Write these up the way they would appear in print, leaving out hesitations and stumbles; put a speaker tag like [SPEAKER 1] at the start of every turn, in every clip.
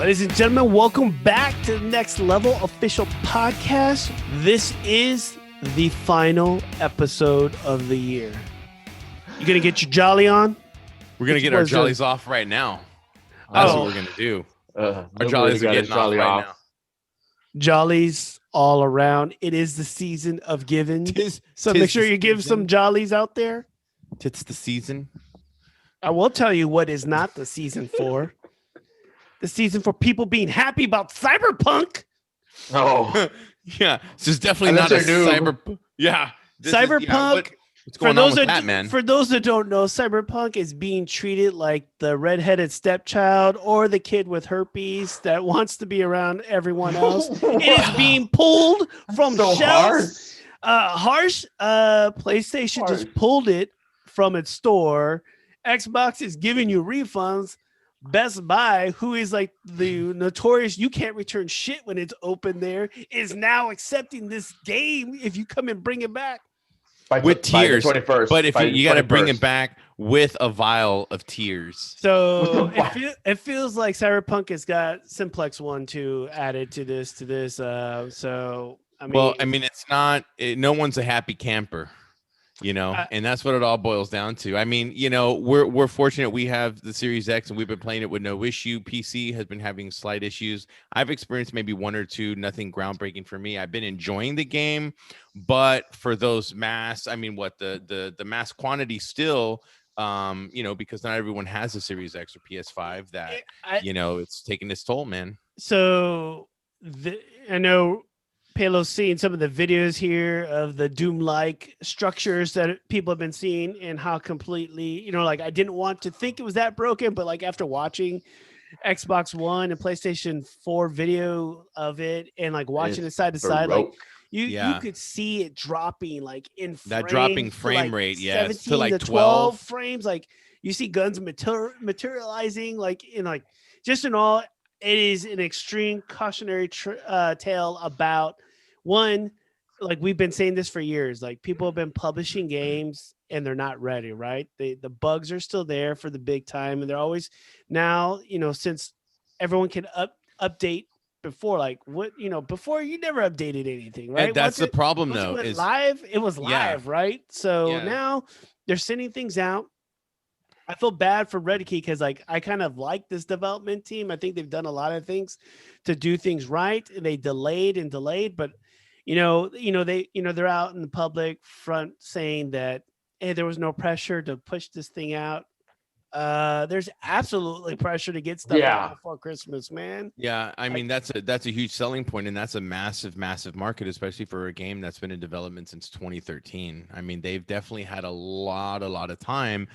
[SPEAKER 1] Ladies and gentlemen, welcome back to the Next Level official podcast. This is the final episode of the year. You gonna get your jolly on?
[SPEAKER 2] We're gonna get our jollies off right now. That's what we're gonna do. Our jollies are getting off right now.
[SPEAKER 1] Jollies all around. It is the season of giving. So make sure you give some jollies out there.
[SPEAKER 2] It's the season.
[SPEAKER 1] I will tell you what is not the season for. The season for people being happy about Cyberpunk.
[SPEAKER 2] Oh, yeah. This is definitely not a cyber. Yeah,
[SPEAKER 1] Cyberpunk.
[SPEAKER 2] What's going on with that, man?
[SPEAKER 1] For those that don't know, Cyberpunk is being treated like the redheaded stepchild or the kid with herpes that wants to be around everyone else. It is being pulled from shelves. Harsh. PlayStation just pulled it from its store. Xbox is giving you refunds. Best Buy, who is like the notorious you can't return shit when it's open there, is now accepting this game if you come and bring it back.
[SPEAKER 2] With tears. 21st, but if you got to bring it back with a vial of tears.
[SPEAKER 1] So it feels like Cyberpunk has got Simplex 1-2 added to this. So I mean,
[SPEAKER 2] it's not. No one's a happy camper. And that's what it all boils down to. I mean, we're fortunate we have the Series X and we've been playing it with no issue. PC has been having slight issues. I've experienced maybe one or two, nothing groundbreaking for me. I've been enjoying the game, but for those mass, the mass quantity still, because not everyone has a Series X or PS5 that, it's taking its toll, man.
[SPEAKER 1] So I know Palo's seen some of the videos here of the Doom-like structures that people have been seeing and how completely, I didn't want to think it was that broken, but like after watching Xbox One and PlayStation 4 video of it and like watching it side to side, like you could see it dropping like in
[SPEAKER 2] that dropping frame rate,
[SPEAKER 1] 17
[SPEAKER 2] to like
[SPEAKER 1] 12 frames. Like you see guns materializing like in like just in all. It is an extreme cautionary tale about one, like we've been saying this for years, like people have been publishing games and they're not ready, right? The bugs are still there for the big time. And they're always now, since everyone can update before, like before you never updated anything, right?
[SPEAKER 2] And that's the problem though.
[SPEAKER 1] It was live, right? So now they're sending things out. I feel bad for Red Key because I kind of like this development team. I think they've done a lot of things to do things right, and they delayed, but they're out in the public front saying that hey, there was no pressure to push this thing out. There's absolutely pressure to get stuff out before Christmas, man.
[SPEAKER 2] Yeah, I mean that's a huge selling point, and that's a massive market, especially for a game that's been in development since 2013. I mean, they've definitely had a lot of time.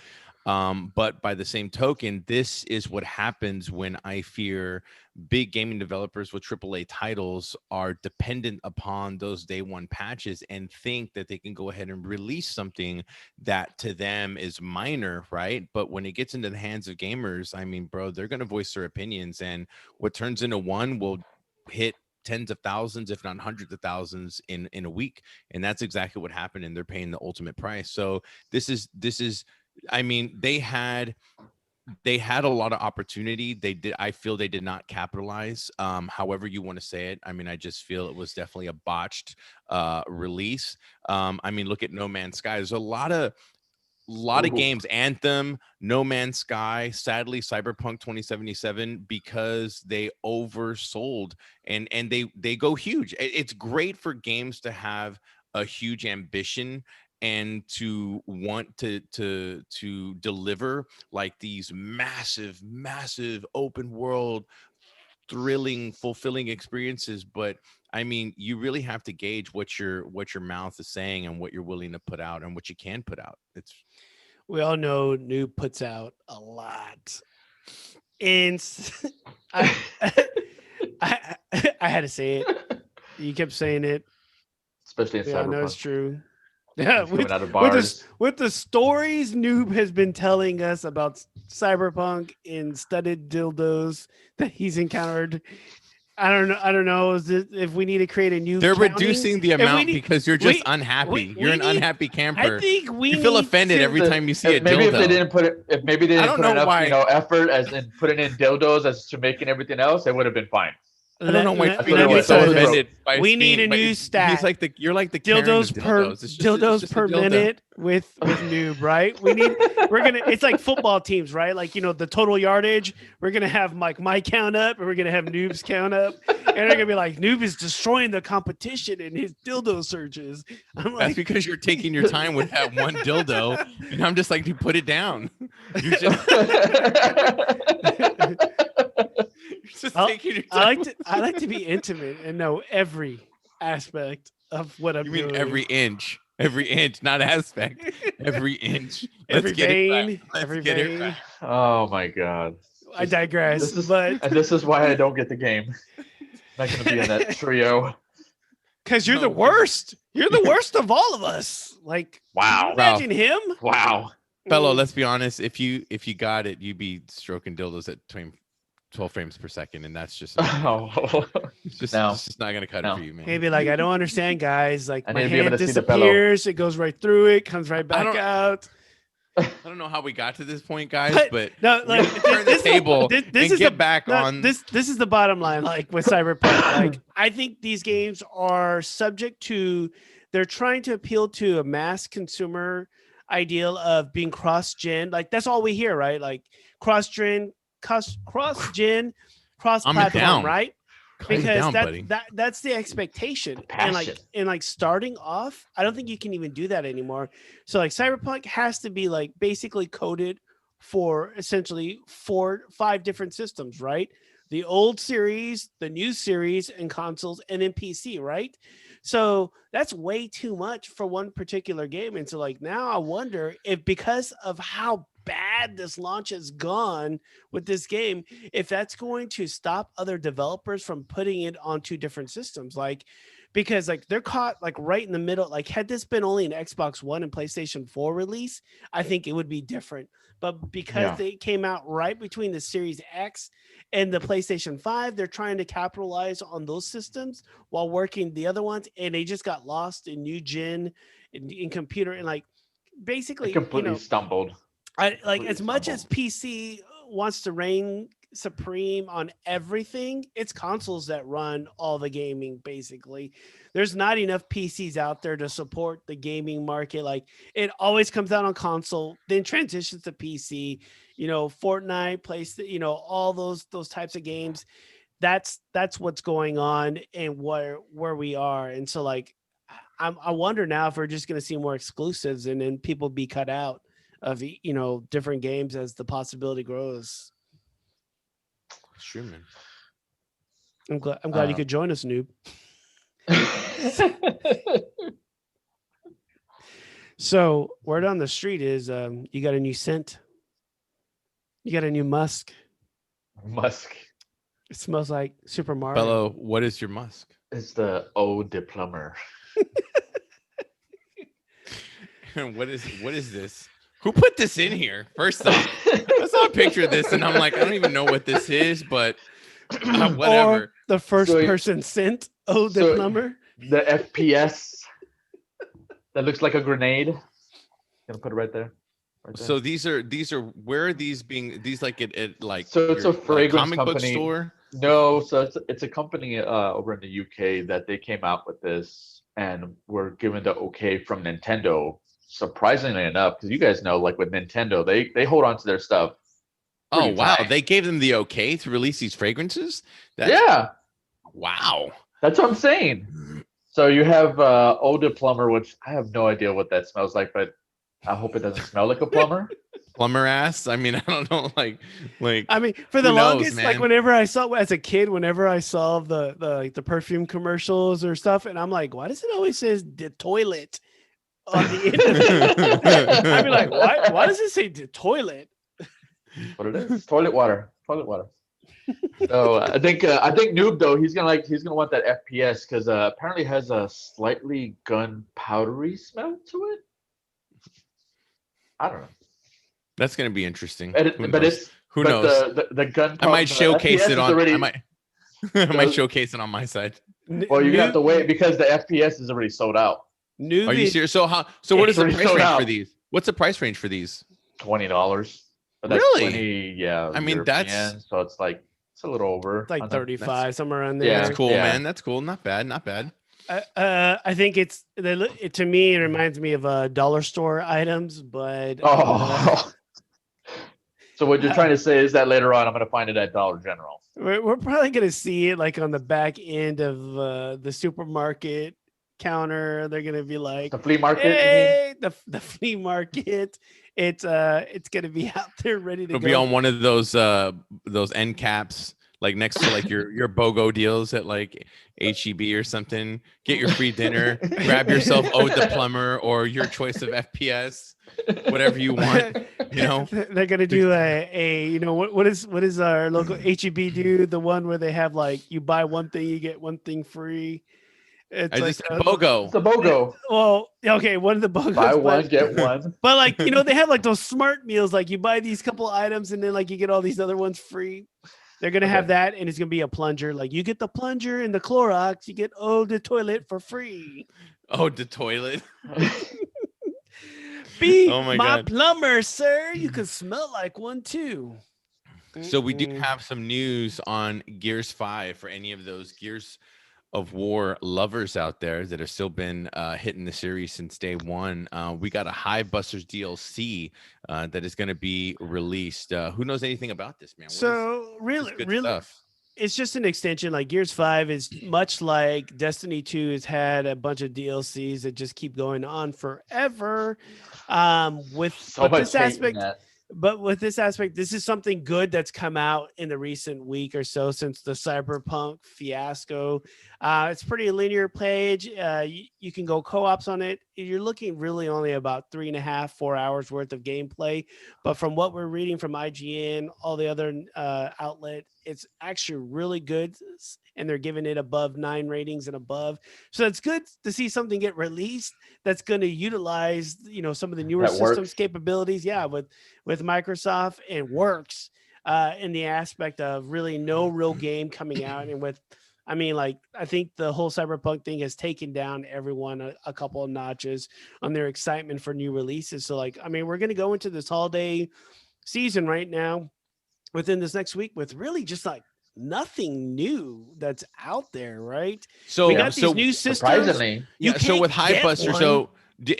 [SPEAKER 2] But by the same token, this is what happens when I fear big gaming developers with AAA titles are dependent upon those day one patches and think that they can go ahead and release something that to them is minor, right? But when it gets into the hands of gamers, I mean, bro, they're going to voice their opinions, and what turns into one will hit tens of thousands, if not hundreds of thousands in a week. And that's exactly what happened. And they're paying the ultimate price. So this is, I mean, they had a lot of opportunity. I feel they did not capitalize. However you want to say it. I mean, I just feel it was definitely a botched release. I mean, look at No Man's Sky. There's a lot of games, Anthem, No Man's Sky, sadly Cyberpunk 2077, because they oversold and they go huge. It's great for games to have a huge ambition and to want to deliver like these massive open world, thrilling, fulfilling experiences. But I mean, you really have to gauge what your mouth is saying and what you're willing to put out and what you can put out.
[SPEAKER 1] We all know Noob puts out a lot, and I had to say it. You kept saying it,
[SPEAKER 3] especially in Cyberpunk.
[SPEAKER 1] I know it's true. Yeah, with the stories Noob has been telling us about Cyberpunk in studded dildos that he's encountered I don't know. If we need to create a new
[SPEAKER 2] They're
[SPEAKER 1] counting,
[SPEAKER 2] reducing the amount because you're just unhappy. You're an unhappy camper.
[SPEAKER 1] I think
[SPEAKER 2] you feel offended every time you see a dildo.
[SPEAKER 3] Maybe if they didn't put it, if maybe they didn't put enough,
[SPEAKER 2] why.
[SPEAKER 3] Effort as in putting in dildos as to making everything else, it would have been fine.
[SPEAKER 2] I don't know why
[SPEAKER 1] let
[SPEAKER 2] you get so offended.
[SPEAKER 1] We need a new stat.
[SPEAKER 2] He's like you're like the
[SPEAKER 1] dildos per
[SPEAKER 2] dildos
[SPEAKER 1] per minute with noob, right? It's like football teams, right? Like the total yardage. We're gonna have like my count up, and we're gonna have noob's count up, and they're gonna be like noob is destroying the competition in his dildo searches. I'm like,
[SPEAKER 2] that's because you're taking your time with that one dildo, and I'm just like, you put it down. You're just.
[SPEAKER 1] I like to be intimate and know every aspect of what I'm doing.
[SPEAKER 2] You mean every inch, not aspect, every inch,
[SPEAKER 1] every vein, every vein.
[SPEAKER 3] Oh my god!
[SPEAKER 1] I digress.
[SPEAKER 3] This is why I don't get the game. I'm not going to be in that trio.
[SPEAKER 1] Because you're the worst. You're the worst of all of us. Like,
[SPEAKER 3] wow!
[SPEAKER 1] Imagine him.
[SPEAKER 3] Wow,
[SPEAKER 2] fellow. Let's be honest. If you got it, you'd be stroking dildos at 12 frames per second, and that's just it's just not gonna cut it for you, man.
[SPEAKER 1] Maybe like I don't understand, guys. Like my hand disappears, it goes right through it, comes right back out.
[SPEAKER 2] I don't know how we got to this point, guys, but
[SPEAKER 1] no, like
[SPEAKER 2] turn the table and get back on.
[SPEAKER 1] This is the bottom line. Like with Cyberpunk, like I think these games are subject to. They're trying to appeal to a mass consumer ideal of being cross-gen. Like that's all we hear, right? Like cross-gen, cross-platform, right? Because that's the expectation. And like starting off, I don't think you can even do that anymore. So like Cyberpunk has to be like basically coded for essentially 4-5 different systems, right? The old series, the new series, and consoles, and then PC, right? So that's way too much for one particular game. And so like now I wonder if because of how bad this launch has gone with this game, if that's going to stop other developers from putting it onto different systems, like because like they're caught like right in the middle. Like had this been only an Xbox One and PlayStation 4 release, I think it would be different. But because they came out right between the Series X and the PlayStation 5, they're trying to capitalize on those systems while working the other ones, and they just got lost in new gen in computer and like basically
[SPEAKER 3] completely stumbled.
[SPEAKER 1] I like as much as PC wants to reign supreme on everything, it's consoles that run all the gaming. Basically, there's not enough PCs out there to support the gaming market. Like it always comes out on console, then transitions to PC. Fortnite, PlayStation, all those types of games. That's what's going on and where we are. And so like, I wonder now if we're just going to see more exclusives and then people be cut out of different games as the possibility grows.
[SPEAKER 2] Sure, man.
[SPEAKER 1] I'm glad you could join us, noob. So word on the street is you got a new scent. You got a new musk. It smells like Super Mario.
[SPEAKER 2] Fellow, what is your musk?
[SPEAKER 3] It's the Eau de Plumber.
[SPEAKER 2] What is this? Who put this in here? First off, I saw a picture of this and I'm like, I don't even know what this is, but whatever.
[SPEAKER 1] Or the first person scent Eau de Plumber.
[SPEAKER 3] The FPS that looks like a grenade. Gonna put it right there.
[SPEAKER 2] So these are where are these being? These like at like
[SPEAKER 3] so it's a fragrance
[SPEAKER 2] comic
[SPEAKER 3] company.
[SPEAKER 2] Book store?
[SPEAKER 3] No, so it's a company over in the UK that they came out with this and were given the okay from Nintendo. Surprisingly enough, because you guys know, like with Nintendo, they hold on to their stuff.
[SPEAKER 2] Oh wow, they gave them the okay to release these fragrances. Wow,
[SPEAKER 3] that's what I'm saying. So you have Eau de Plumber, which I have no idea what that smells like, but I hope it doesn't smell like a plumber.
[SPEAKER 2] Plumber ass. I mean, I don't know. Like.
[SPEAKER 1] I mean, for the longest, like whenever I saw as a kid, whenever I saw the perfume commercials or stuff, and I'm like, why does it always say the toilet on the end of it? I'd be like, why does it say the toilet?
[SPEAKER 3] What it is? Toilet water. So I think Noob though he's gonna want that FPS because apparently it has a slightly gunpowdery smell to it. I don't know.
[SPEAKER 2] That's gonna be interesting.
[SPEAKER 3] Who knows?
[SPEAKER 2] The gunpowder. I might showcase it on. I might showcase it on my side.
[SPEAKER 3] Well, you're gonna have to wait because the FPS is already sold out.
[SPEAKER 2] Are you serious? So what is the price range for these? What's the price range for these?
[SPEAKER 3] $20.
[SPEAKER 2] Really?
[SPEAKER 3] 20, yeah.
[SPEAKER 2] I mean,
[SPEAKER 3] European, so it's like it's a little over.
[SPEAKER 1] It's like 35, somewhere around there.
[SPEAKER 3] Yeah.
[SPEAKER 2] That's cool, man. That's cool. Not bad. Not bad.
[SPEAKER 1] I think to me it reminds me of dollar store items, but
[SPEAKER 3] so what you're trying to say is that later on I'm going to find it at Dollar General.
[SPEAKER 1] We're probably going to see it like on the back end of the supermarket counter. They're going to be like
[SPEAKER 3] the flea market.
[SPEAKER 1] Hey, the flea market. It's going to be out there ready to go.
[SPEAKER 2] It'll be on one of those end caps, like next to like your BOGO deals at like HEB or something. Get your free dinner, grab yourself Ode the Plumber or your choice of FPS, whatever you want. You know,
[SPEAKER 1] they're gonna do a what is our local HEB do, the one where they have like you buy one thing you get one thing free. It's like
[SPEAKER 2] a BOGO.
[SPEAKER 3] It's a BOGO.
[SPEAKER 1] Well, okay, one of the BOGOs.
[SPEAKER 3] Buy one, get one.
[SPEAKER 1] But like they have like those smart meals, like you buy these couple items and then like you get all these other ones free. They're gonna have that, and it's gonna be a plunger. Like you get the plunger and the Clorox, you get the toilet for free.
[SPEAKER 2] Oh, the toilet.
[SPEAKER 1] Be my plumber, sir. You can smell like one too.
[SPEAKER 2] So we do have some news on Gears 5 for any of those Gears of War lovers out there that have still been hitting the series since day one. We got a Hive Busters DLC that is going to be released. Who knows anything about this, man?
[SPEAKER 1] Really stuff. It's just an extension. Like Gears 5 is much like Destiny 2 has had a bunch of DLCs that just keep going on forever. With this aspect, this is something good that's come out in the recent week or so since the Cyberpunk fiasco. It's pretty linear page. You can go co-ops on it. You're looking really only about 3.5-4 hours worth of gameplay. But from what we're reading from IGN, all the other outlet, it's actually really good. And they're giving it above 9 ratings and above. So it's good to see something get released that's going to utilize, some of the newer systems capabilities. Yeah, with Microsoft, and works in the aspect of really no real game coming out. And I think the whole Cyberpunk thing has taken down everyone a couple of notches on their excitement for new releases. So we're going to go into this holiday season right now within this next week with really just like nothing new that's out there, right?
[SPEAKER 2] So
[SPEAKER 1] we got these new systems.
[SPEAKER 3] Surprisingly,
[SPEAKER 2] so with Hive Buster, do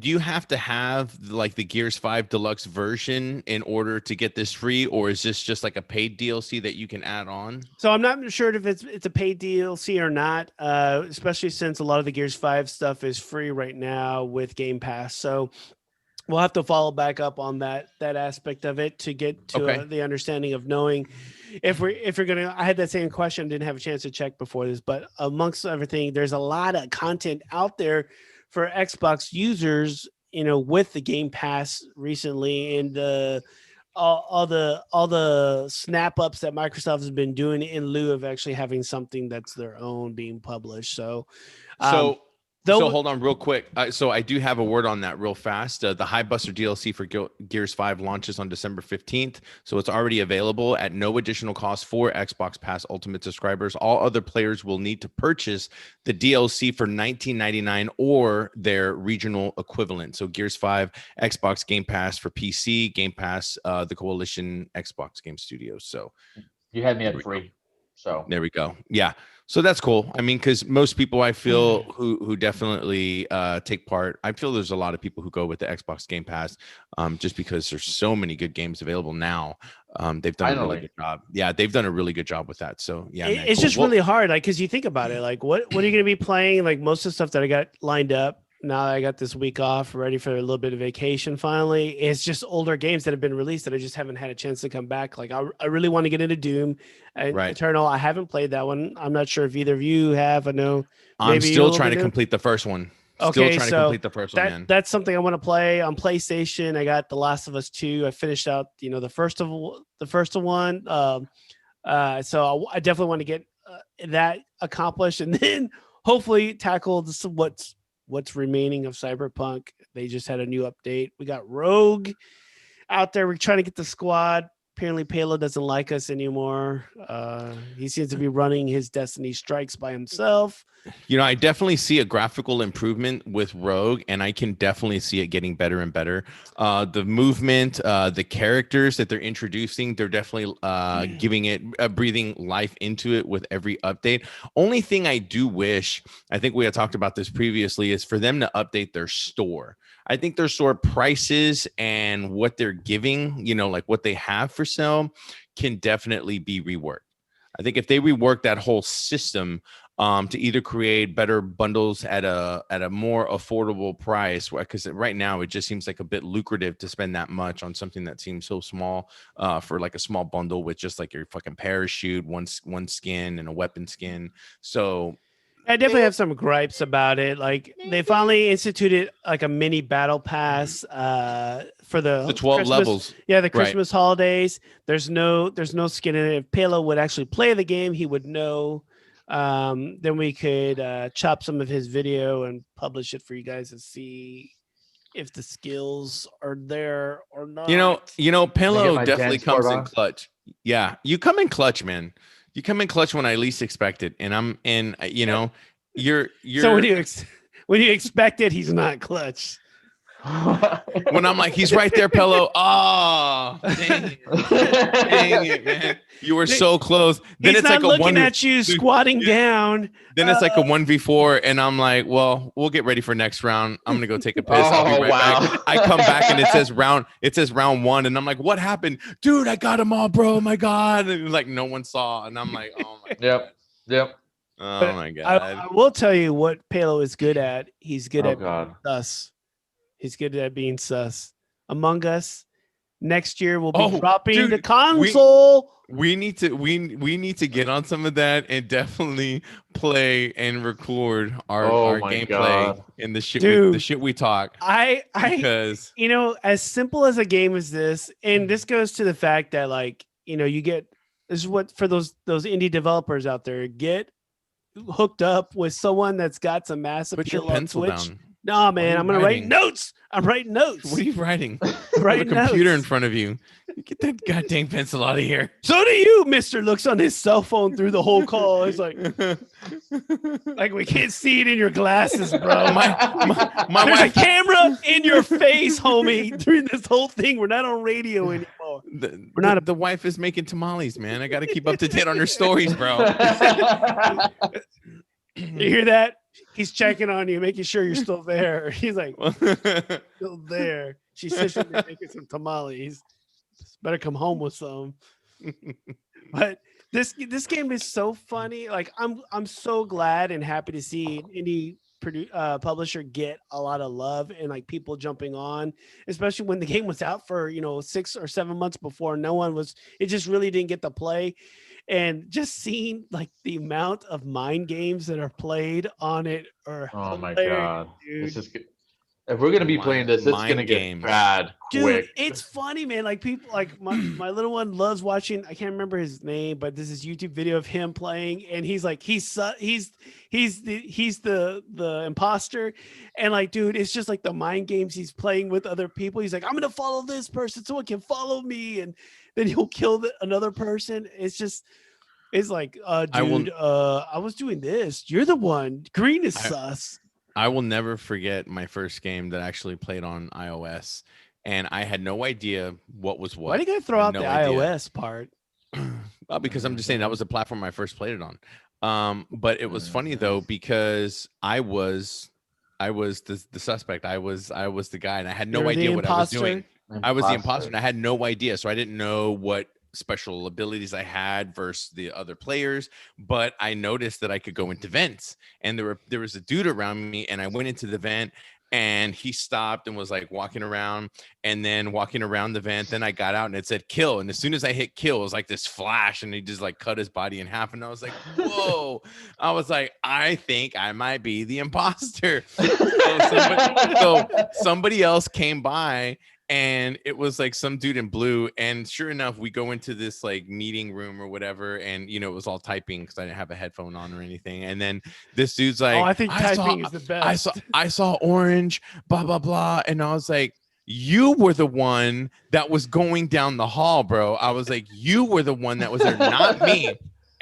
[SPEAKER 2] you have to have like the Gears 5 deluxe version in order to get this free, or is this just like a paid DLC that you can add on?
[SPEAKER 1] So I'm not sure if it's a paid DLC or not, especially since a lot of the Gears 5 stuff is free right now with Game Pass. So we'll have to follow back up on that aspect of it to get to the understanding of knowing if you're gonna. I had that same question, didn't have a chance to check before this, but amongst everything, there's a lot of content out there for Xbox users, with the Game Pass recently, and all the snap ups that Microsoft has been doing in lieu of actually having something that's their own being published. So
[SPEAKER 2] hold on real quick. So I do have a word on that real fast. The Hive Buster DLC for Gears 5 launches on December 15th. So it's already available at no additional cost for Xbox Pass Ultimate subscribers. All other players will need to purchase the DLC for $19.99 or their regional equivalent. So Gears 5, Xbox Game Pass for PC, Game Pass, the Coalition Xbox Game Studios. So
[SPEAKER 3] you had me at free. So
[SPEAKER 2] there we go. Yeah. So that's cool. I mean, because most people I feel who definitely take part, I feel there's a lot of people who go with the Xbox Game Pass just because there's so many good games available now. They've done a really good job. Yeah, they've done a really good job with that. So yeah,
[SPEAKER 1] it's just really hard. Like, because you think about it, like what are you going to be playing? Like most of the stuff that I got lined up now that I got this week off, ready for a little bit of vacation finally, it's just older games that have been released that I just haven't had a chance to come back. Like I really want to get into Doom and Eternal. I haven't played that one. I'm not sure if either of you have. I know
[SPEAKER 2] I'm still trying to complete the first one.
[SPEAKER 1] Okay,
[SPEAKER 2] to complete the first one, man.
[SPEAKER 1] That's something I want to play on PlayStation. I got The Last of Us 2. I finished out, the first one. So I definitely want to get that accomplished, and then hopefully tackle what's remaining of Cyberpunk. They just had a new update. We got Rogue out there. We're trying to get the squad apparently Palo doesn't like us anymore. He seems to be running his Destiny strikes by himself.
[SPEAKER 2] You know, I definitely see a graphical improvement with Rogue, and I can definitely see it getting better and better. The movement, the characters that they're introducing, they're definitely giving it, breathing life into it with every update. Only thing I do wish, I think we had talked about this previously, is for them to update their store. I think their store prices and what they're giving, you know, like what they have for sale, can definitely be reworked. I think if they rework that whole system, to either create better bundles at a more affordable price, because right now it just seems like a bit lucrative to spend that much on something that seems so small, for like a small bundle with just like your fucking parachute, one skin and a weapon skin. So
[SPEAKER 1] I definitely have some gripes about it. Like they finally instituted like a mini battle pass for the
[SPEAKER 2] 12
[SPEAKER 1] Christmas,
[SPEAKER 2] levels.
[SPEAKER 1] Yeah, the
[SPEAKER 2] Right.
[SPEAKER 1] Christmas holidays. There's no skin in it. If Palo would actually play the game, he would know. Then we could chop some of his video and publish it for you guys to see if the skills are there or not.
[SPEAKER 2] You know, Pillow
[SPEAKER 3] my
[SPEAKER 2] definitely
[SPEAKER 3] dance part
[SPEAKER 2] comes in
[SPEAKER 3] on?
[SPEAKER 2] clutch. Yeah, you come in clutch, man. You come in clutch when I least expect it, and I'm in. You know, you're
[SPEAKER 1] So when you expect it, he's not clutch.
[SPEAKER 2] when I'm like, he's right there, Pello. Oh, dang it, man! You were so close. Then
[SPEAKER 1] He's
[SPEAKER 2] it's
[SPEAKER 1] not
[SPEAKER 2] like a
[SPEAKER 1] looking
[SPEAKER 2] one.
[SPEAKER 1] at you squatting down.
[SPEAKER 2] Then it's like a 1v4, and I'm like, well, we'll get ready for next round. I'm gonna go take a piss. I'll be right back. I come back and it says round one, and I'm like, what happened, dude? I got them all, bro. Oh my god! And like no one saw, and I'm like, oh my,
[SPEAKER 3] Yep.
[SPEAKER 2] oh my god.
[SPEAKER 1] I will tell you what Palo is good at. He's good
[SPEAKER 3] Oh,
[SPEAKER 1] at
[SPEAKER 3] God.
[SPEAKER 1] being sus. He's good at being sus. Among Us next year will be
[SPEAKER 2] Oh,
[SPEAKER 1] dropping
[SPEAKER 2] dude,
[SPEAKER 1] the console.
[SPEAKER 2] We need to get on some of that and definitely play and record our
[SPEAKER 3] my
[SPEAKER 2] gameplay
[SPEAKER 3] God.
[SPEAKER 2] in the shit
[SPEAKER 1] Dude,
[SPEAKER 2] the shit we talk,
[SPEAKER 1] I
[SPEAKER 2] because
[SPEAKER 1] you know, as simple as a game as this, and this goes to the fact that like, you know, you get this is what for those indie developers out there, get hooked up with someone that's got some mass
[SPEAKER 2] put your
[SPEAKER 1] appeal on
[SPEAKER 2] pencil
[SPEAKER 1] Twitch.
[SPEAKER 2] down.
[SPEAKER 1] No, man,
[SPEAKER 2] you
[SPEAKER 1] I'm gonna write
[SPEAKER 2] writing?
[SPEAKER 1] notes. I'm writing notes.
[SPEAKER 2] What are you writing?
[SPEAKER 1] Writing
[SPEAKER 2] Have a computer in
[SPEAKER 1] notes.
[SPEAKER 2] front of you. Get that goddamn pencil out of here.
[SPEAKER 1] So do you, Mister? Looks on his cell phone through the whole call. It's like we can't see it in your glasses, bro.
[SPEAKER 2] my
[SPEAKER 1] There's
[SPEAKER 2] wife.
[SPEAKER 1] a camera in your face, homie. During this whole thing, we're not on radio anymore.
[SPEAKER 2] We're not. The wife is making tamales, man. I got to keep up to date on her stories, bro.
[SPEAKER 1] You hear that? He's checking on you, making sure you're still there. He's like, still there. She says she'll be making some tamales. Better come home with some. But this game is so funny. Like I'm so glad and happy to see any publisher get a lot of love and like people jumping on, especially when the game was out for 6 or 7 months before. No one was. It just really didn't get to play. And just seeing like the amount of mind games that are played on it are
[SPEAKER 3] Oh my
[SPEAKER 1] hilarious,
[SPEAKER 3] God.
[SPEAKER 1] dude.
[SPEAKER 3] This is good. If we're gonna be playing this, it's
[SPEAKER 2] Mind
[SPEAKER 3] gonna get
[SPEAKER 2] games.
[SPEAKER 3] bad
[SPEAKER 1] Dude,
[SPEAKER 3] quick.
[SPEAKER 1] it's funny, man. Like people, like my little one loves watching. I can't remember his name, but this is YouTube video of him playing, and he's like, he's the imposter, and like, dude, it's just like the mind games he's playing with other people. He's like, I'm gonna follow this person, someone can follow me, and then he'll kill another person. It's like, dude, I was doing this. You're the one. Green is sus.
[SPEAKER 2] I will never forget my first game that I actually played on iOS, and I had no idea what was what.
[SPEAKER 1] Why do you gotta throw out the iOS part?
[SPEAKER 2] Because I'm just saying that was the platform I first played it on. But it was funny though, because I was the suspect. I was the guy, and I had no idea what I was doing. I was the imposter, and I had no idea, so I didn't know what special abilities I had versus the other players. But I noticed that I could go into vents, and there was a dude around me, and I went into the vent, and he stopped and was like walking around, and then walking around the vent. Then I got out and it said kill, and as soon as I hit kill, it was like this flash, and he just like cut his body in half, and I was like, whoa. I was like, I think I might be the imposter. So somebody else came by, and it was like some dude in blue, and sure enough, we go into this like meeting room or whatever, and it was all typing because I didn't have a headphone on or anything. And then this dude's like,
[SPEAKER 1] I think typing is the best.
[SPEAKER 2] I saw orange, blah blah blah, and I was like, you were the one that was going down the hall, bro. I was like, you were the one that was there, not me.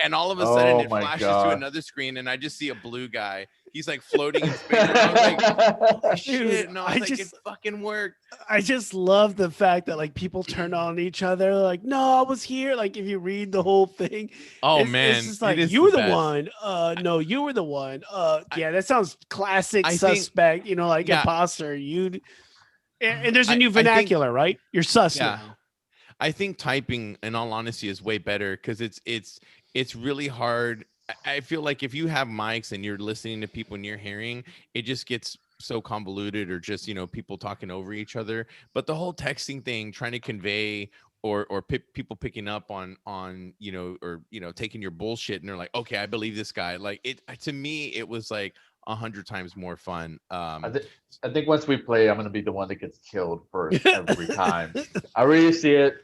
[SPEAKER 2] And all of a sudden, it flashes to another screen, and I just see a blue guy. He's like floating in space. And I was like, oh, shit. No, I was like, it fucking worked.
[SPEAKER 1] I just love the fact that like people turn on each other. Like, no, I was here. Like, if you read the whole thing,
[SPEAKER 2] man,
[SPEAKER 1] it's just like you were the one. No, you were the one. Yeah, that sounds classic suspect. Like imposter. And there's a new vernacular, right? You're sus now.
[SPEAKER 2] I think typing, in all honesty, is way better because it's really hard. I feel like if you have mics and you're listening to people and you're hearing, it just gets so convoluted, or just, people talking over each other. But the whole texting thing, trying to convey or people picking up on taking your bullshit, and they're like, okay, I believe this guy. Like, it to me, it was like 100 times more fun.
[SPEAKER 3] I think once we play, I'm gonna be the one that gets killed first every time. I really see it.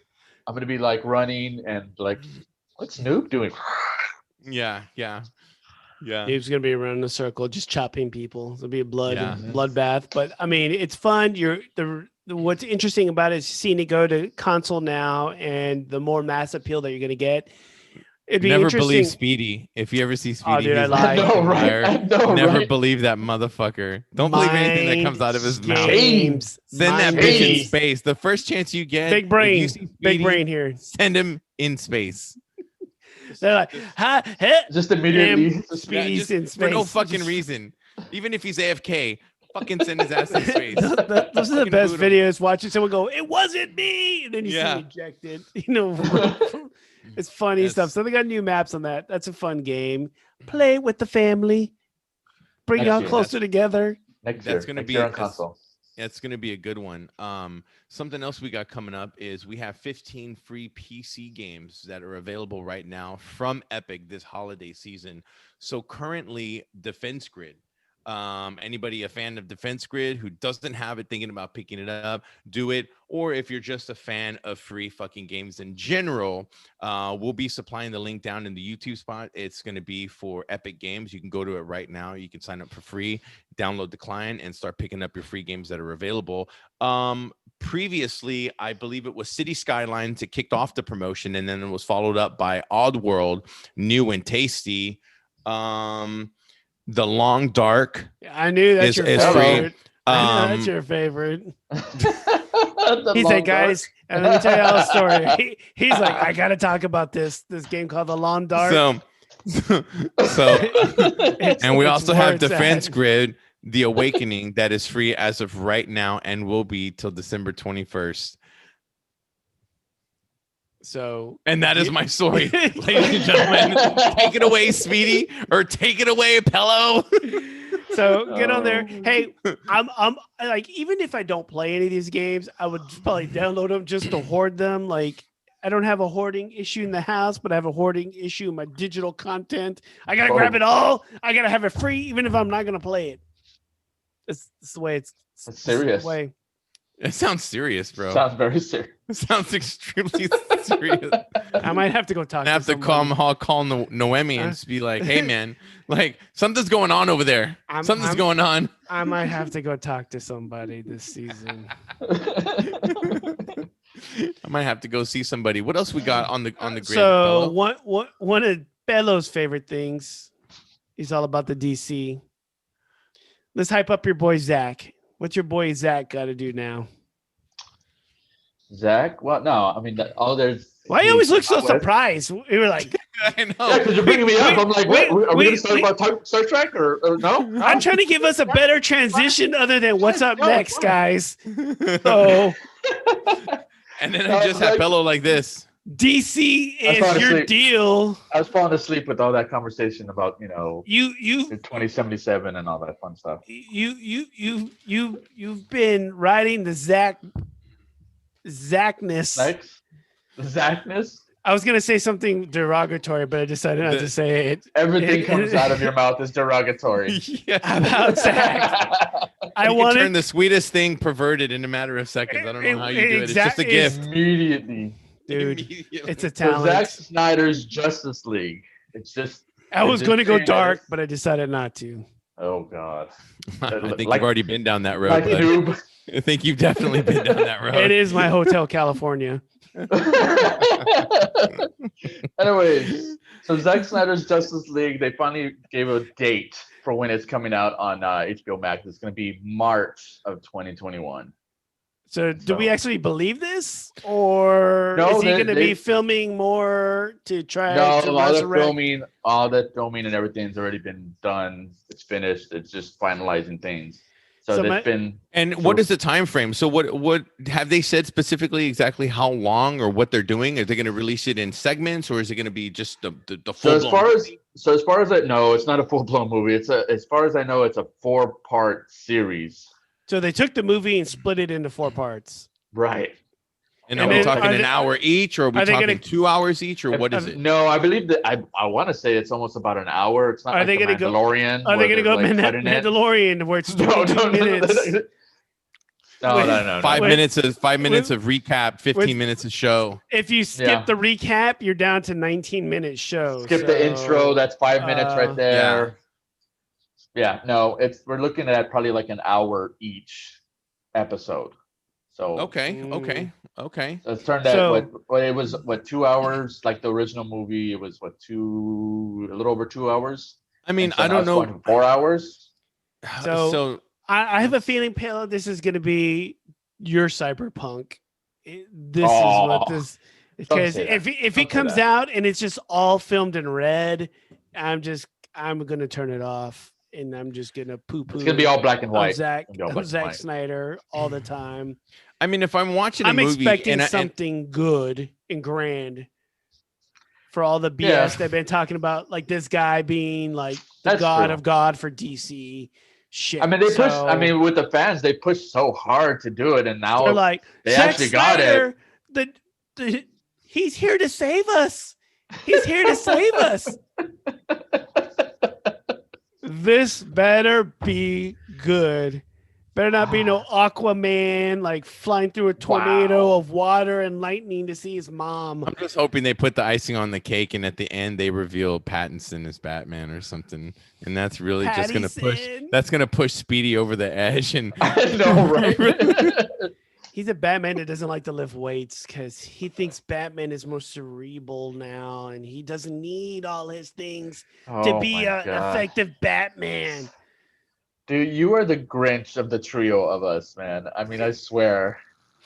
[SPEAKER 3] I'm gonna be like running and like, what's Noob doing?
[SPEAKER 2] Yeah.
[SPEAKER 1] Noob's gonna be running a circle, just chopping people. It'll be a bloodbath. But I mean, it's fun. What's interesting about it is seeing it go to console now, and the more mass appeal that you're gonna get. It'd be
[SPEAKER 2] never believe Speedy. If you ever see Speedy,
[SPEAKER 1] dude, I lied.
[SPEAKER 2] Never believe that motherfucker. Don't believe anything that comes out of his mouth. Send that bitch in space. The first chance you get,
[SPEAKER 1] big brain,
[SPEAKER 2] Speedy,
[SPEAKER 1] big brain here.
[SPEAKER 2] Send him in space.
[SPEAKER 1] They're like,
[SPEAKER 3] just immediately.
[SPEAKER 1] Speedy's in space
[SPEAKER 2] for no fucking reason. Even if he's AFK, fucking send his ass in space.
[SPEAKER 1] Those are the best videos. Watching someone go, "It wasn't me," and then you see ejected. It's funny stuff. So they got new maps on that. That's a fun game. Play with the family. Bring y'all closer together.
[SPEAKER 2] That's going to be
[SPEAKER 3] on console.
[SPEAKER 2] It's going to be a good one. Something else we got coming up is we have 15 free PC games that are available right now from Epic this holiday season. So currently, Defense Grid. Anybody a fan of Defense Grid who doesn't have it, thinking about picking it up, do it. Or if you're just a fan of free fucking games in general, we'll be supplying the link down in the YouTube spot. It's going to be for Epic Games. You can go to it right now. You can sign up for free, download the client, and start picking up your free games that are available. Previously, I believe it was City Skylines that kicked off the promotion, and then it was followed up by Oddworld, new and tasty. The Long Dark.
[SPEAKER 1] I knew that's your favorite. I know that's your favorite. He said, guys, and let me tell you a story. He's like, I got to talk about this game called The Long Dark.
[SPEAKER 2] And we also have Defense Grid, The Awakening, that is free as of right now and will be till December 21st. And that is my story, ladies and gentlemen. Take it away, Speedy, or take it away, Pello.
[SPEAKER 1] So get on there. Hey, I'm like, even if I don't play any of these games, I would probably download them just to hoard them. Like, I don't have a hoarding issue in the house, but I have a hoarding issue in my digital content. I gotta grab it all. I gotta have it free, even if I'm not gonna play it. It's the way it's
[SPEAKER 3] serious.
[SPEAKER 2] It sounds serious, bro.
[SPEAKER 3] Sounds very serious.
[SPEAKER 2] It sounds extremely serious.
[SPEAKER 1] I might have to go talk.
[SPEAKER 2] I have to call Noemi and just be like, "Hey, man, like something's going on over there. Something's going on."
[SPEAKER 1] I might have to go talk to somebody this season.
[SPEAKER 2] I might have to go see somebody. What else we got on the grid?
[SPEAKER 1] So one of Bello's favorite things, he's all about the DC. Let's hype up your boy Zach. What's your boy Zach got to do now?
[SPEAKER 3] Zach? Well, no, I mean, there's.
[SPEAKER 1] Why you always look so surprised? We were like,
[SPEAKER 2] I know.
[SPEAKER 3] Yeah, because you're bringing me up. I'm like, what? Are we going to start about Star Trek or no?
[SPEAKER 1] I'm trying to give us a better transition other than what's up next, guys. Oh.
[SPEAKER 2] And then I just have Bello like this.
[SPEAKER 1] DC is your deal.
[SPEAKER 3] I was falling asleep with all that conversation about
[SPEAKER 1] you
[SPEAKER 3] 2077 and all that fun stuff.
[SPEAKER 1] You've been riding the Zachness.
[SPEAKER 3] Zachness.
[SPEAKER 1] I was gonna say something derogatory, but I decided not to say it.
[SPEAKER 3] Everything comes out of your mouth is derogatory.
[SPEAKER 1] About Zach.
[SPEAKER 2] I want to turn the sweetest thing perverted in a matter of seconds. I don't know how you do it. It's just a gift.
[SPEAKER 3] Immediately.
[SPEAKER 1] Dude, it's a talent.
[SPEAKER 3] Zack Snyder's Justice League. It's just.
[SPEAKER 1] I was going to go dark, but I decided not to.
[SPEAKER 3] Oh God!
[SPEAKER 2] I think you've already been down that road.
[SPEAKER 3] Like Noob.
[SPEAKER 2] I think you've definitely been down that road.
[SPEAKER 1] It is my Hotel California.
[SPEAKER 3] Anyways, so Zack Snyder's Justice League, they finally gave a date for when it's coming out on HBO Max. It's going to be March of 2021.
[SPEAKER 1] So, do we
[SPEAKER 3] So-
[SPEAKER 1] actually believe this, or
[SPEAKER 3] No,
[SPEAKER 1] is he going to
[SPEAKER 3] they-
[SPEAKER 1] be filming more to try
[SPEAKER 3] No,
[SPEAKER 1] to
[SPEAKER 3] all
[SPEAKER 1] resurrect?
[SPEAKER 3] that filming and everything's already been done. It's finished. It's just finalizing things. So,
[SPEAKER 1] So
[SPEAKER 3] there's
[SPEAKER 1] my-
[SPEAKER 3] been.
[SPEAKER 2] And what is the time frame? So what have they said specifically exactly how long or what they're doing? Are they going to release it in segments or is it going to be just the
[SPEAKER 3] So
[SPEAKER 2] full
[SPEAKER 3] as far as I know, it's not a full blown movie. As far as I know, it's a 4-part series.
[SPEAKER 1] So they took the movie and split it into 4 parts.
[SPEAKER 3] Right.
[SPEAKER 2] And
[SPEAKER 1] And
[SPEAKER 2] are we
[SPEAKER 1] then
[SPEAKER 2] talking
[SPEAKER 1] are
[SPEAKER 2] an
[SPEAKER 1] they-
[SPEAKER 2] hour each or are we
[SPEAKER 1] are they
[SPEAKER 2] talking
[SPEAKER 1] gonna-
[SPEAKER 2] 2 hours each or what is it?
[SPEAKER 3] No, I believe that I want to say it's almost about an hour. It's not
[SPEAKER 1] Are
[SPEAKER 3] like
[SPEAKER 1] they
[SPEAKER 3] the
[SPEAKER 1] gonna go-
[SPEAKER 3] Mandalorian.
[SPEAKER 1] Are they
[SPEAKER 3] where
[SPEAKER 1] going to go
[SPEAKER 3] they're, like, cutting it.
[SPEAKER 1] Mandalorian where it's 22 minutes?
[SPEAKER 3] No.
[SPEAKER 2] Five
[SPEAKER 1] Wait.
[SPEAKER 2] minutes of recap, 15 minutes of show.
[SPEAKER 1] If you skip
[SPEAKER 3] Yeah.
[SPEAKER 1] the recap, you're down to 19-minute show.
[SPEAKER 3] Skip the intro. That's 5 minutes right there. Yeah. No, we're looking at probably like an hour each episode. So
[SPEAKER 2] Okay.
[SPEAKER 3] Let's turn that.
[SPEAKER 1] So-
[SPEAKER 3] what it was? What 2 hours? Like the original movie, it was what a little over 2 hours.
[SPEAKER 2] I mean,
[SPEAKER 3] And so
[SPEAKER 2] I
[SPEAKER 3] now
[SPEAKER 2] don't
[SPEAKER 3] it's
[SPEAKER 2] know.
[SPEAKER 3] going to 4 hours.
[SPEAKER 1] So- I have a feeling, Palo, this is going to be your cyberpunk. This is what this, because
[SPEAKER 3] say
[SPEAKER 1] if
[SPEAKER 3] that.
[SPEAKER 1] if
[SPEAKER 3] Don't
[SPEAKER 1] it
[SPEAKER 3] say
[SPEAKER 1] comes
[SPEAKER 3] that.
[SPEAKER 1] out and it's just all filmed in red, I'm going to turn it off and I'm just going to poo poo.
[SPEAKER 3] It's gonna be all black and white.
[SPEAKER 1] Zack,
[SPEAKER 3] It's gonna be all black and
[SPEAKER 1] Zack
[SPEAKER 3] white.
[SPEAKER 1] Snyder all the time.
[SPEAKER 2] I mean, if I'm watching a
[SPEAKER 1] I'm
[SPEAKER 2] movie
[SPEAKER 1] expecting
[SPEAKER 2] and
[SPEAKER 1] something good and grand for all the BS
[SPEAKER 3] Yeah.
[SPEAKER 1] they've been talking about, like this guy being like the
[SPEAKER 3] That's
[SPEAKER 1] god
[SPEAKER 3] true.
[SPEAKER 1] of God for DC shit.
[SPEAKER 3] I mean, they pushed.
[SPEAKER 1] So
[SPEAKER 3] I mean, with the fans, they pushed so hard to do it, and now
[SPEAKER 1] they're like,
[SPEAKER 3] they
[SPEAKER 1] Zack
[SPEAKER 3] actually got it.
[SPEAKER 1] Snyder, he's here to save us. He's here to save us. This better be good. Better not be no Aquaman like flying through a tornado of water and lightning to see his mom.
[SPEAKER 2] I'm just hoping they put the icing on the cake and at the end they reveal Pattinson as Batman or something. And that's really just going to push.
[SPEAKER 1] Pattison.
[SPEAKER 2] That's going to push Speedy over the edge. And
[SPEAKER 3] I know, right?
[SPEAKER 1] He's a Batman that doesn't like to lift weights because he thinks Batman is more cerebral now and he doesn't need all his things to
[SPEAKER 3] Oh
[SPEAKER 1] be
[SPEAKER 3] my
[SPEAKER 1] an
[SPEAKER 3] God.
[SPEAKER 1] effective Batman.
[SPEAKER 3] Dude, you are the Grinch of the trio of us, man. I mean, I swear,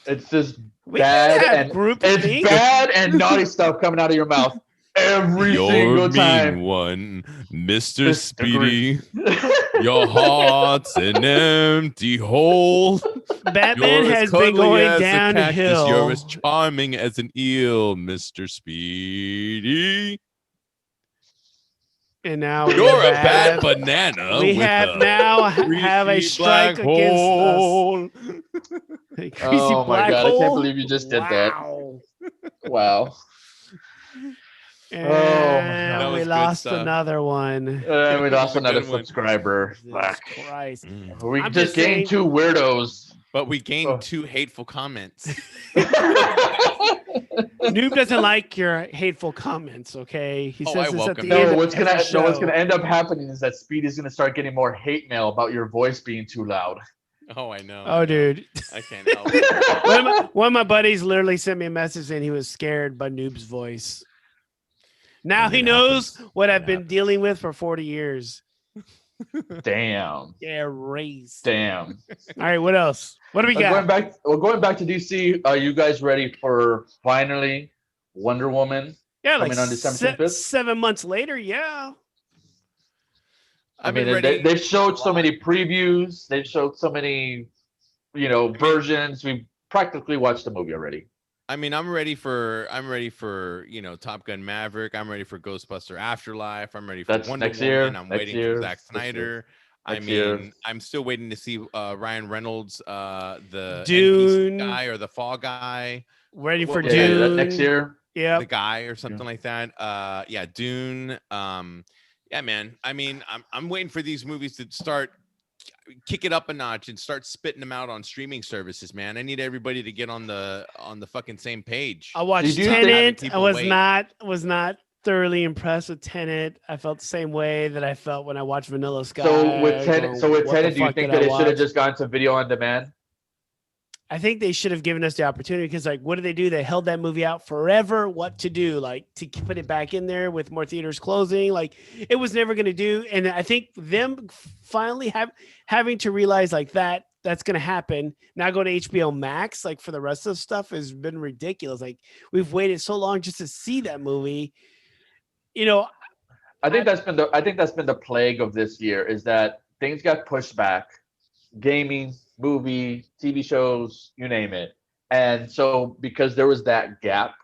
[SPEAKER 3] it's just
[SPEAKER 1] We
[SPEAKER 3] bad
[SPEAKER 1] can have
[SPEAKER 3] and
[SPEAKER 1] group
[SPEAKER 3] it's
[SPEAKER 1] things.
[SPEAKER 3] bad and naughty stuff coming out of your mouth every
[SPEAKER 2] your
[SPEAKER 3] single
[SPEAKER 2] mean
[SPEAKER 3] time.
[SPEAKER 2] one, Mr.
[SPEAKER 3] Mr.
[SPEAKER 2] Speedy. Your heart's an empty hole.
[SPEAKER 1] Batman
[SPEAKER 2] You're as
[SPEAKER 1] has been
[SPEAKER 2] cuddly
[SPEAKER 1] going
[SPEAKER 2] as a cactus.
[SPEAKER 1] downhill.
[SPEAKER 2] You're as charming as an eel, Mr. Speedy.
[SPEAKER 1] And now we
[SPEAKER 2] You're a bad
[SPEAKER 1] have,
[SPEAKER 2] banana.
[SPEAKER 1] we
[SPEAKER 2] with
[SPEAKER 1] have
[SPEAKER 2] a
[SPEAKER 1] now have a
[SPEAKER 2] greasy
[SPEAKER 1] strike
[SPEAKER 2] black
[SPEAKER 1] against
[SPEAKER 2] hole.
[SPEAKER 1] us. A greasy
[SPEAKER 3] Oh my
[SPEAKER 1] black
[SPEAKER 3] God, I can't
[SPEAKER 1] hole?
[SPEAKER 3] believe you just did that.
[SPEAKER 1] Wow.
[SPEAKER 3] Wow.
[SPEAKER 1] And
[SPEAKER 3] That
[SPEAKER 1] we
[SPEAKER 2] was good
[SPEAKER 1] lost
[SPEAKER 2] stuff.
[SPEAKER 1] another one.
[SPEAKER 3] We
[SPEAKER 2] That was
[SPEAKER 3] lost
[SPEAKER 2] a
[SPEAKER 3] another
[SPEAKER 2] good one.
[SPEAKER 3] subscriber.
[SPEAKER 1] Jesus
[SPEAKER 3] Fuck.
[SPEAKER 1] Christ.
[SPEAKER 3] We
[SPEAKER 1] I'm
[SPEAKER 3] just
[SPEAKER 1] just saying-
[SPEAKER 3] gained 2 weirdos.
[SPEAKER 2] But we gained
[SPEAKER 3] Oh.
[SPEAKER 2] 2 hateful comments.
[SPEAKER 1] Noob doesn't like your hateful comments, okay? He
[SPEAKER 2] Oh,
[SPEAKER 1] says
[SPEAKER 2] I
[SPEAKER 1] this at
[SPEAKER 2] welcome
[SPEAKER 1] the
[SPEAKER 2] it.
[SPEAKER 1] end
[SPEAKER 3] No,
[SPEAKER 1] of
[SPEAKER 3] what's
[SPEAKER 1] every
[SPEAKER 3] gonna
[SPEAKER 1] show.
[SPEAKER 3] end up happening is that Speedy's gonna start getting more hate mail about your voice being too loud.
[SPEAKER 2] Oh, I know.
[SPEAKER 1] Oh, dude.
[SPEAKER 2] I can't help it.
[SPEAKER 1] One of my buddies literally sent me a message saying he was scared by Noob's voice. Now he
[SPEAKER 2] It
[SPEAKER 1] knows
[SPEAKER 2] happens.
[SPEAKER 1] what
[SPEAKER 2] It
[SPEAKER 1] I've been
[SPEAKER 2] happens.
[SPEAKER 1] dealing with for 40 years.
[SPEAKER 3] Damn.
[SPEAKER 1] Yeah, race.
[SPEAKER 3] Damn.
[SPEAKER 1] All right, what else? What do we got?
[SPEAKER 3] Going back to DC. Are you guys ready for finally Wonder Woman?
[SPEAKER 1] Yeah, like
[SPEAKER 3] coming on December 25th?
[SPEAKER 1] 7 months later. Yeah.
[SPEAKER 3] I
[SPEAKER 2] I've been
[SPEAKER 3] mean,
[SPEAKER 2] ready.
[SPEAKER 3] they've showed so many previews. They've showed so many, versions. We've practically watched the movie already.
[SPEAKER 2] I mean, I'm ready for Top Gun Maverick. I'm ready for Ghostbuster Afterlife. I'm ready for
[SPEAKER 3] That's
[SPEAKER 2] Wonder
[SPEAKER 3] next
[SPEAKER 2] Woman.
[SPEAKER 3] year,
[SPEAKER 2] I'm
[SPEAKER 3] next
[SPEAKER 2] waiting
[SPEAKER 3] year,
[SPEAKER 2] for Zack
[SPEAKER 3] next year,
[SPEAKER 2] Snyder. I
[SPEAKER 3] next year.
[SPEAKER 2] mean, I'm still waiting to see Ryan Reynolds, the
[SPEAKER 1] Dune.
[SPEAKER 2] NPC guy or the Fall Guy,
[SPEAKER 1] Ready for
[SPEAKER 2] Well,
[SPEAKER 3] Yeah,
[SPEAKER 1] Dune.
[SPEAKER 3] that next year.
[SPEAKER 1] Yep.
[SPEAKER 2] the guy or something like that. Yeah, Dune. Yeah, man. I mean, I'm waiting for these movies to start kick it up a notch and start spitting them out on streaming services, man. I need everybody to get on the fucking same page.
[SPEAKER 1] I watched
[SPEAKER 3] Did you think-
[SPEAKER 1] Tenet. I
[SPEAKER 2] People
[SPEAKER 1] was
[SPEAKER 2] wait.
[SPEAKER 1] not thoroughly impressed with Tenet. I felt the same way that I felt when I watched Vanilla Sky.
[SPEAKER 3] So with
[SPEAKER 1] going,
[SPEAKER 3] Tenet,
[SPEAKER 1] "What the
[SPEAKER 3] do you
[SPEAKER 1] fuck
[SPEAKER 3] think
[SPEAKER 1] did
[SPEAKER 3] that
[SPEAKER 1] I
[SPEAKER 3] it should have
[SPEAKER 1] watch?"
[SPEAKER 3] just gone to video on demand?
[SPEAKER 1] I think they should have given us the opportunity because, like, what did they do? They held that movie out forever. What to do? Like, to put it back in there with more theaters closing. Like, it was never going to do. And I think them finally having to realize like that's going to happen. Now going to HBO Max, like for the rest of the stuff, has been ridiculous. Like, we've waited so long just to see that movie. You know,
[SPEAKER 3] I think that's been the plague of this year is that things got pushed back, gaming, movie, TV shows, you name it. And so because there was that gap,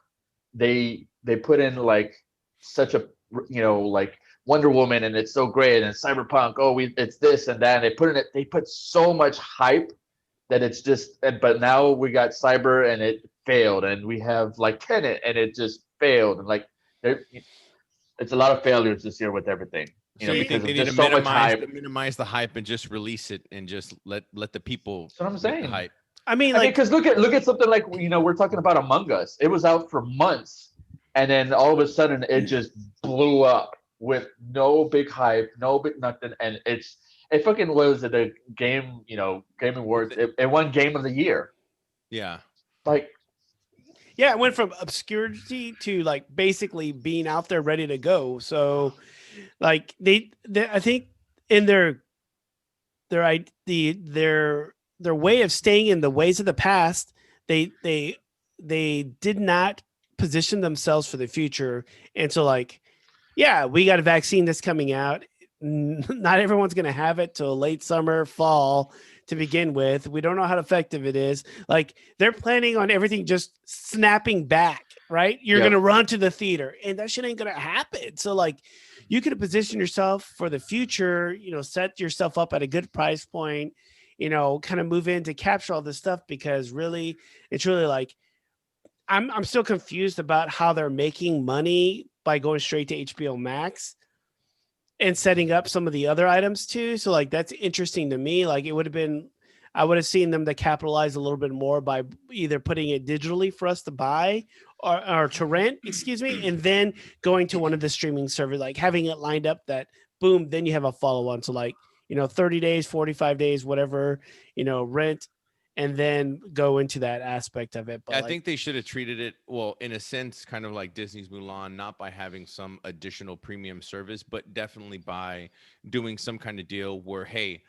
[SPEAKER 3] they put in like such a like Wonder Woman and it's so great and Cyberpunk, it's this and that. And they put so much hype that it's just, but now we got Cyber and it failed, and we have like Tenet and it just failed, and like it's a lot of failures this year with everything.
[SPEAKER 2] So you think they need to minimize the hype and just release it and just let the people.
[SPEAKER 3] That's what I'm saying.
[SPEAKER 2] The hype.
[SPEAKER 1] I mean, like,
[SPEAKER 3] because look at something like we're talking about Among Us. It was out for months, and then all of a sudden it just blew up with no big hype, no big nothing, and it fucking was at the Game Awards. It won Game of the Year.
[SPEAKER 2] Yeah.
[SPEAKER 3] Like.
[SPEAKER 1] Yeah, it went from obscurity to like basically being out there ready to go. So, like they I think in their way of staying in the ways of the past, they did not position themselves for the future. And so, like, yeah, we got a vaccine that's coming out. Not everyone's going to have it till late summer, fall. To begin with, we don't know how effective it is. Like, they're planning on everything just snapping back, right? You're going to run to the theater, and that shit ain't going to happen. So, like, you could position yourself for the future, set yourself up at a good price point, kind of move in to capture all this stuff, because really, it's really like, I'm still confused about how they're making money by going straight to HBO Max and setting up some of the other items too. So like, that's interesting to me. Like, I would have seen them to capitalize a little bit more by either putting it digitally for us to buy or to rent, excuse me, and then going to one of the streaming servers, like having it lined up that boom, then you have a follow on. So like, 30 days, 45 days, whatever, rent, and then go into that aspect of it. But
[SPEAKER 2] I think they should have treated it, well, in a sense, kind of like Disney's Mulan, not by having some additional premium service, but definitely by doing some kind of deal where, hey,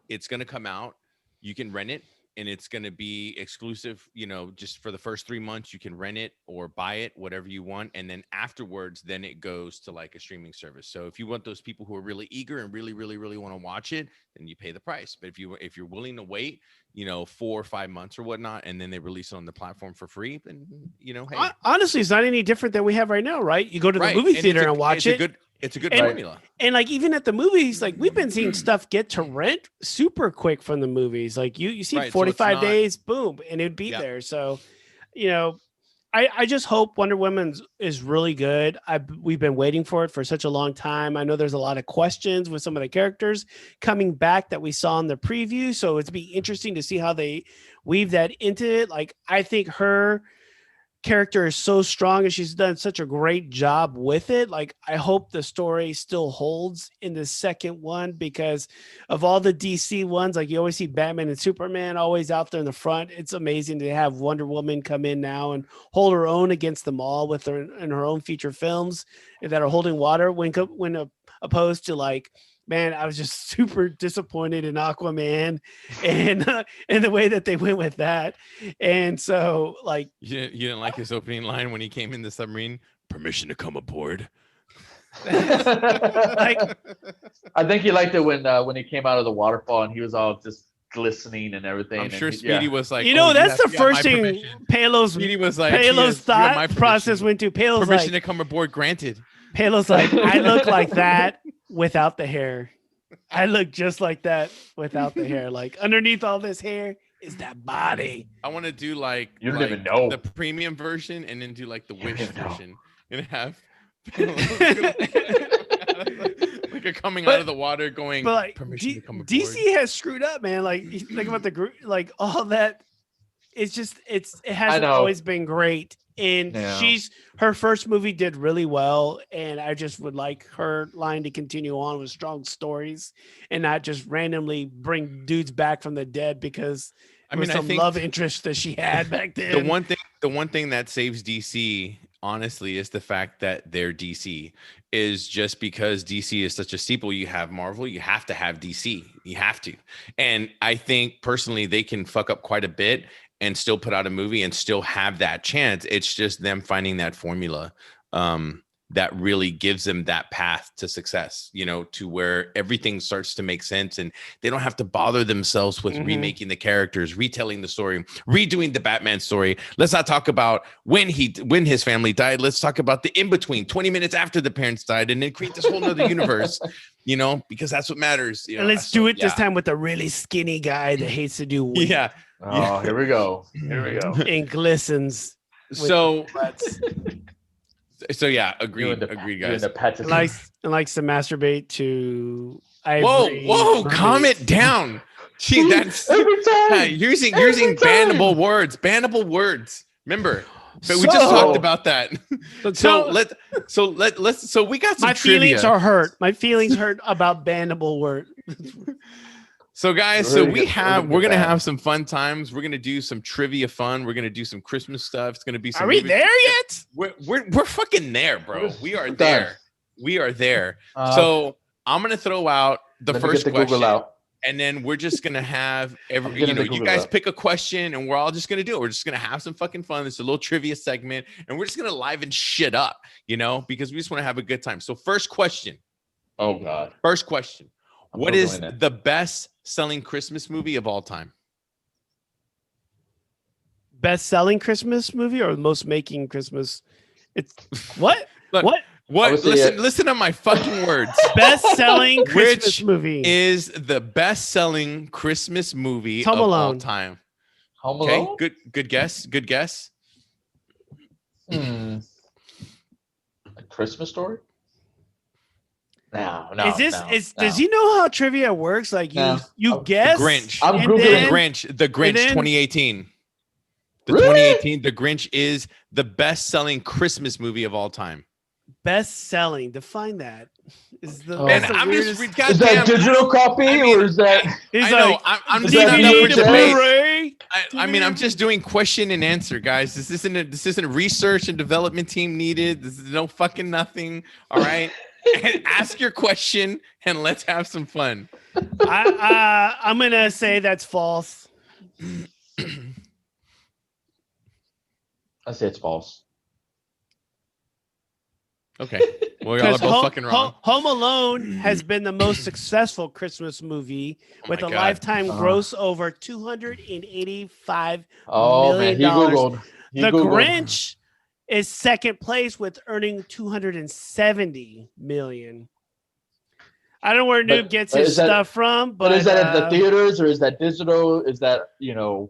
[SPEAKER 2] it's going to come out, you can rent it, and it's going to be exclusive, just for the first 3 months, you can rent it or buy it, whatever you want. And then afterwards, then it goes to like a streaming service. So if you want those people who are really eager and really, really, really want to watch it, then you pay the price. But if you're willing to wait, 4 or 5 months or whatnot, and then they release it on the platform for free, then, hey.
[SPEAKER 1] Honestly, it's not any different than we have right now, right? You go to the movie theater and watch it.
[SPEAKER 2] It's a good formula.
[SPEAKER 1] And like, even at the movies, like, we've been seeing stuff get to rent super quick from the movies. Like, you see 45 days, boom, and it'd be there. So, I just hope Wonder Woman is really good. We've been waiting for it for such a long time. I know there's a lot of questions with some of the characters coming back that we saw in the preview. So it'd be interesting to see how they weave that into it. Like, I think her character is so strong and she's done such a great job with it. Like, I hope the story still holds in the second one, because of all the DC ones, like, you always see Batman and Superman always out there in the front. It's amazing to have Wonder Woman come in now and hold her own against them all with her in her own feature films that are holding water, when opposed to, like, man, I was just super disappointed in Aquaman and the way that they went with that. And so, like,
[SPEAKER 2] you didn't like his opening line when he came in the submarine, permission to come aboard.
[SPEAKER 3] Like, I think he liked it when he came out of the waterfall and he was all just glistening and everything.
[SPEAKER 2] I'm sure Speedy was like,
[SPEAKER 1] that's the first thing Palo's thought process went to. Palo's
[SPEAKER 2] permission to come aboard granted.
[SPEAKER 1] Palo's like, I look like that without the hair. I look just like that without the hair. Like, underneath all this hair is that body.
[SPEAKER 2] I want to do like,
[SPEAKER 3] you don't even know,
[SPEAKER 2] the premium version, and then do like the Wish version and have like a coming out of the water going,
[SPEAKER 1] but like,
[SPEAKER 2] permission to come aboard.
[SPEAKER 1] DC has screwed up, man. Like, you think about the group, like, all that. It's just, it hasn't always been great. And her first movie did really well. And I just would like her line to continue on with strong stories and not just randomly bring dudes back from the dead because
[SPEAKER 2] I
[SPEAKER 1] with
[SPEAKER 2] mean, I
[SPEAKER 1] some
[SPEAKER 2] think
[SPEAKER 1] love interest that she had back then.
[SPEAKER 2] the one thing that saves DC, honestly, is the fact that they're DC. Is just because DC is such a staple. You have Marvel, you have to have DC. You have to. And I think personally they can fuck up quite a bit and still put out a movie and still have that chance. It's just them finding that formula. That really gives them that path to success, you know, to where everything starts to make sense and they don't have to bother themselves with remaking the characters, retelling the story, redoing the Batman story. Let's not talk about when his family died. Let's talk about the in-between 20 minutes after the parents died and then create this whole nother universe, you know, because that's what matters. You know?
[SPEAKER 1] And let's do it this time with a really skinny guy that hates to do weight
[SPEAKER 2] Yeah.
[SPEAKER 3] Oh, here we go. Here we go.
[SPEAKER 1] and glistens. with
[SPEAKER 2] So,
[SPEAKER 1] the butts.
[SPEAKER 2] so yeah, agreed, guys.
[SPEAKER 1] And likes to masturbate to
[SPEAKER 2] Whoa,
[SPEAKER 1] ivory
[SPEAKER 2] calm
[SPEAKER 1] mermaids.
[SPEAKER 2] it down. Gee, that's
[SPEAKER 3] every time.
[SPEAKER 2] using
[SPEAKER 3] Every
[SPEAKER 2] bannable
[SPEAKER 3] time.
[SPEAKER 2] words. Remember, but we just talked about that. So we got some
[SPEAKER 1] my
[SPEAKER 2] trivia.
[SPEAKER 1] feelings are hurt. My feelings hurt about bannable word.
[SPEAKER 2] So guys,
[SPEAKER 3] We're
[SPEAKER 2] we're gonna have some fun times. We're gonna do some trivia fun. We're gonna do some Christmas stuff. It's gonna be some.
[SPEAKER 1] Are we there yet?
[SPEAKER 2] We're fucking there, bro. We are
[SPEAKER 3] We're
[SPEAKER 2] there.
[SPEAKER 3] done.
[SPEAKER 2] We are there. So I'm gonna throw out the first question.
[SPEAKER 3] Google out.
[SPEAKER 2] And then we're just gonna have you guys pick a question, and we're all just gonna do it. We're just gonna have some fucking fun. It's a little trivia segment, and we're just gonna liven shit up, you know, because we just want to have a good time. So, first question.
[SPEAKER 3] Oh God.
[SPEAKER 2] First question.
[SPEAKER 3] I'm
[SPEAKER 2] What is
[SPEAKER 3] Googling it.
[SPEAKER 2] the best-selling Christmas movie of all time?
[SPEAKER 1] Best-selling Christmas movie or most making Christmas? It's what?
[SPEAKER 2] Look,
[SPEAKER 1] What?
[SPEAKER 2] What? Listen to my fucking words.
[SPEAKER 1] Best-selling Christmas
[SPEAKER 2] Which
[SPEAKER 1] movie
[SPEAKER 2] is the best-selling Christmas movie
[SPEAKER 1] Home
[SPEAKER 2] of all
[SPEAKER 1] Alone.
[SPEAKER 2] time?
[SPEAKER 3] Home
[SPEAKER 2] Okay,
[SPEAKER 3] Alone?
[SPEAKER 2] good guess. Good guess.
[SPEAKER 3] A Christmas Story? No.
[SPEAKER 1] Does he know how trivia works? Like you guess
[SPEAKER 2] The Grinch.
[SPEAKER 3] I'm
[SPEAKER 1] and
[SPEAKER 3] Googling.
[SPEAKER 2] The Grinch
[SPEAKER 1] then-
[SPEAKER 2] 2018. The
[SPEAKER 3] Really?
[SPEAKER 2] 2018 The Grinch is the best-selling Christmas movie of all time.
[SPEAKER 1] best-selling. Define that. Is the
[SPEAKER 3] Oh.
[SPEAKER 1] that's
[SPEAKER 2] Man,
[SPEAKER 1] the
[SPEAKER 2] I'm
[SPEAKER 1] weirdest-
[SPEAKER 2] just
[SPEAKER 3] Is that digital copy or is that?
[SPEAKER 1] He's
[SPEAKER 2] I know.
[SPEAKER 1] like,
[SPEAKER 2] I'm
[SPEAKER 3] is
[SPEAKER 2] just
[SPEAKER 3] that
[SPEAKER 2] not up for
[SPEAKER 3] VHS?
[SPEAKER 2] debate.
[SPEAKER 1] Blu-ray.
[SPEAKER 2] I mean, I'm just doing question and answer, guys. This isn't a research and development team needed. This is no fucking nothing. All right. And ask your question and let's have some fun.
[SPEAKER 1] I'm gonna say that's false.
[SPEAKER 3] I say it's false.
[SPEAKER 2] Okay. Well, y'all are both fucking wrong.
[SPEAKER 1] Home Alone has been the most successful Christmas movie with
[SPEAKER 2] my
[SPEAKER 1] a
[SPEAKER 2] God.
[SPEAKER 1] lifetime gross over $285
[SPEAKER 3] Oh man, he
[SPEAKER 1] million.
[SPEAKER 3] googled. He
[SPEAKER 1] The
[SPEAKER 3] Googled.
[SPEAKER 1] Grinch is second place with earning 270 million. I don't know where Noob gets his stuff from, but
[SPEAKER 3] is that at the theaters or is that digital? Is that